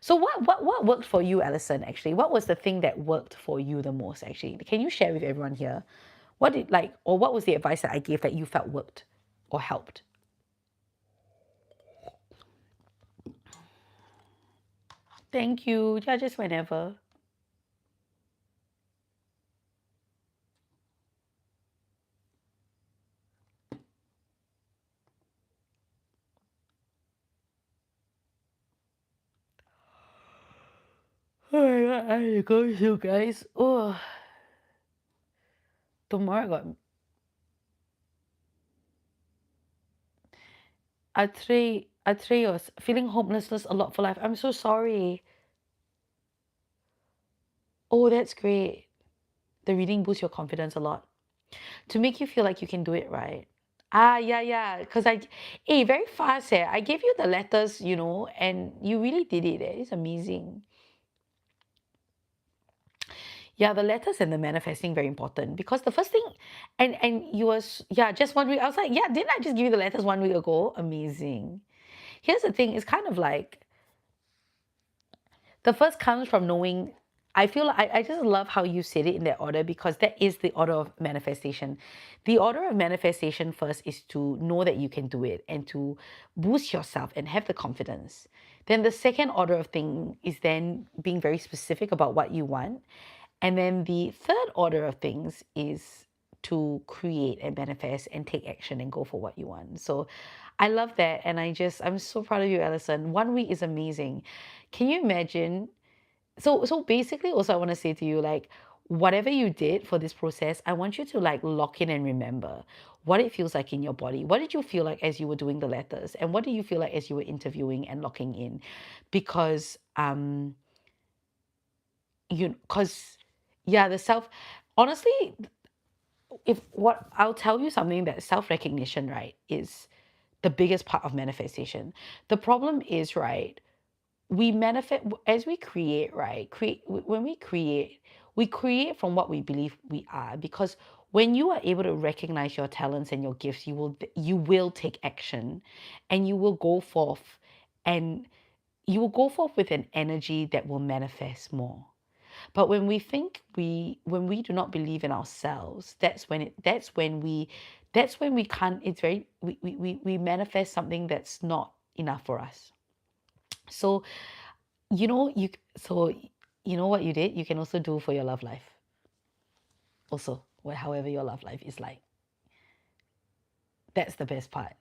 So what worked for you, Alison, actually? What was the thing that worked for you the most, actually? Can you share with everyone here? What did, like, or what was the advice that I gave that you felt worked or helped? Thank you. Yeah, just whenever. Oh my God, I need to go to guys. Oh, tomorrow I got Atreus, feeling hopelessness a lot for life. I'm so sorry. Oh, that's great. The reading boosts your confidence a lot. To make you feel like you can do it, right? Ah, yeah. Because very fast, eh. I gave you the letters, you know, and you really did it. It's amazing. Yeah, the letters and the manifesting very important because the first thing, and you was, yeah, just 1 week. I was like, yeah, didn't I just give you the letters 1 week ago? Amazing. Here's the thing, it's kind of like the first comes from knowing. I feel like I just love how you said it in that order because that is the order of manifestation. The order of manifestation first is to know that you can do it and to boost yourself and have the confidence. Then the second order of thing is then being very specific about what you want. And then the third order of things is to create and manifest and take action and go for what you want. So I love that. And I'm so proud of you, Alison. 1 week is amazing. Can you imagine? So basically also I want to say to you, like, whatever you did for this process, I want you to like lock in and remember what it feels like in your body. What did you feel like as you were doing the letters? And what do you feel like as you were interviewing and locking in? Because yeah, the self, honestly, if what I'll tell you something, that self-recognition, right, is the biggest part of manifestation. The problem is, right, we manifest as we create, right? When we create from what we believe we are, because when you are able to recognize your talents and your gifts, you will take action, and you will go forth, and you will go forth with an energy that will manifest more. But when we do not believe in ourselves, that's when we can't, it's very, we manifest something that's not enough for us. So, you know, so you know what you did? You can also do for your love life. Also, however your love life is like. That's the best part.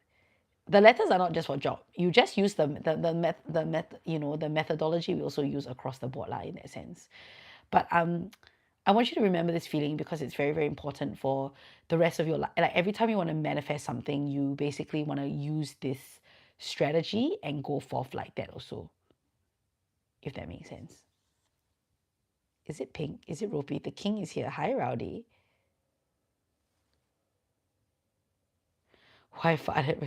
The letters are not just for job. You just use the methodology we also use across the board in that sense. But I want you to remember this feeling, because it's very, very important for the rest of your life. Like every time you want to manifest something, you basically want to use this strategy and go forth like that also, if that makes sense. Is it pink? Is it Ruby? The king is here. Hi, Rowdy. Why farted?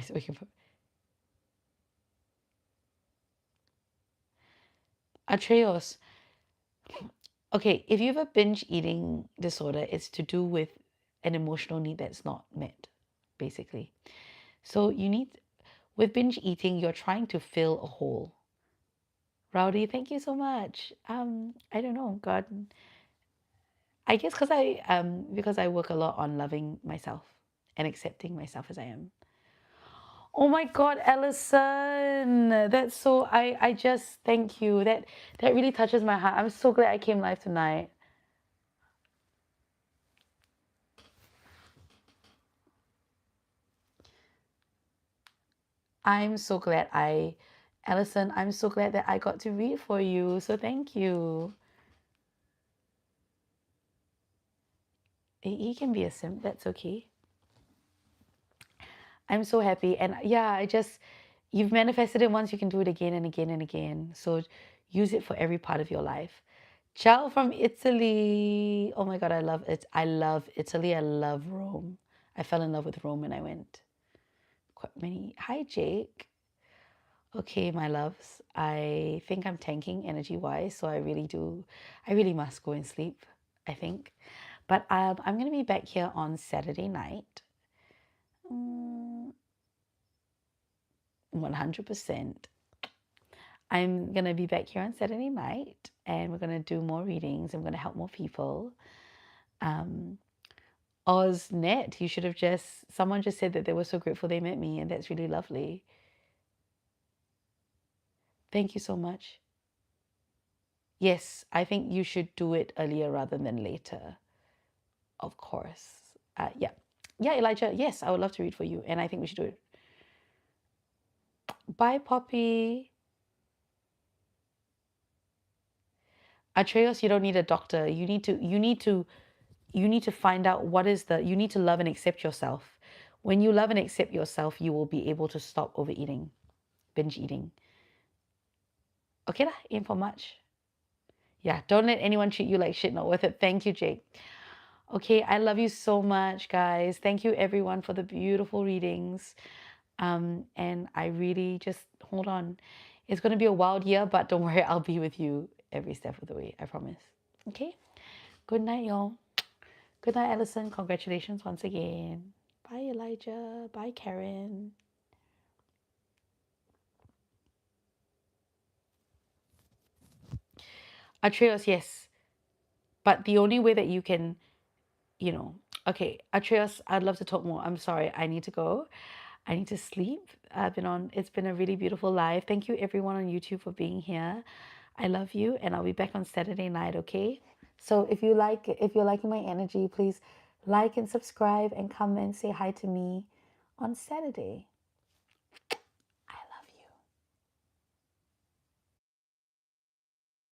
Atreus. Okay, if you have a binge eating disorder, it's to do with an emotional need that's not met, basically. So with binge eating, you're trying to fill a hole. Rowdy, thank you so much. I don't know, God. I guess because I work a lot on loving myself and accepting myself as I am. Oh my God, Ellison, that's so. I just thank you. That really touches my heart. I'm so glad I came live tonight. I'm so glad Ellison, I'm so glad that I got to read for you. So thank you. He can be a simp. That's okay. I'm so happy. And yeah, you've manifested it once, you can do it again and again and again. So use it for every part of your life. Ciao from Italy. Oh my God, I love it. I love Italy. I love Rome. I fell in love with Rome when I went. Quite many. Hi, Jake. Okay, my loves. I think I'm tanking energy-wise, so I really must go and sleep, I think. But I'm going to be back here on Saturday night. 100%. I'm going to be back here on Saturday night, and we're going to do more readings. I'm going to help more people. Oznet, someone just said that they were so grateful they met me, and that's really lovely. Thank you so much. Yes, I think you should do it earlier rather than later. Of course. Yeah. Yeah, Elijah, yes, I would love to read for you, and I think we should do it. Bye, Poppy. Atreus, you don't need a doctor. You need to find out you need to love and accept yourself. When you love and accept yourself, you will be able to stop overeating, binge eating. Okay lah, aim for much. Yeah, don't let anyone treat you like shit, not worth it. Thank you, Jake. Okay, I love you so much, guys. Thank you, everyone, for the beautiful readings. And I really just hold on. It's going to be a wild year, but don't worry, I'll be with you every step of the way. I promise. Okay? Good night, y'all. Good night, Ellison. Congratulations once again. Bye, Elijah. Bye, Karen. Atreus, yes. But the only way that you can, okay, Atreus, I'd love to talk more. I'm sorry. I need to go. I need to sleep. It's been a really beautiful live. Thank you everyone on YouTube for being here. I love you, and I'll be back on Saturday night, okay? So if you're liking my energy, please like and subscribe and come and say hi to me on Saturday.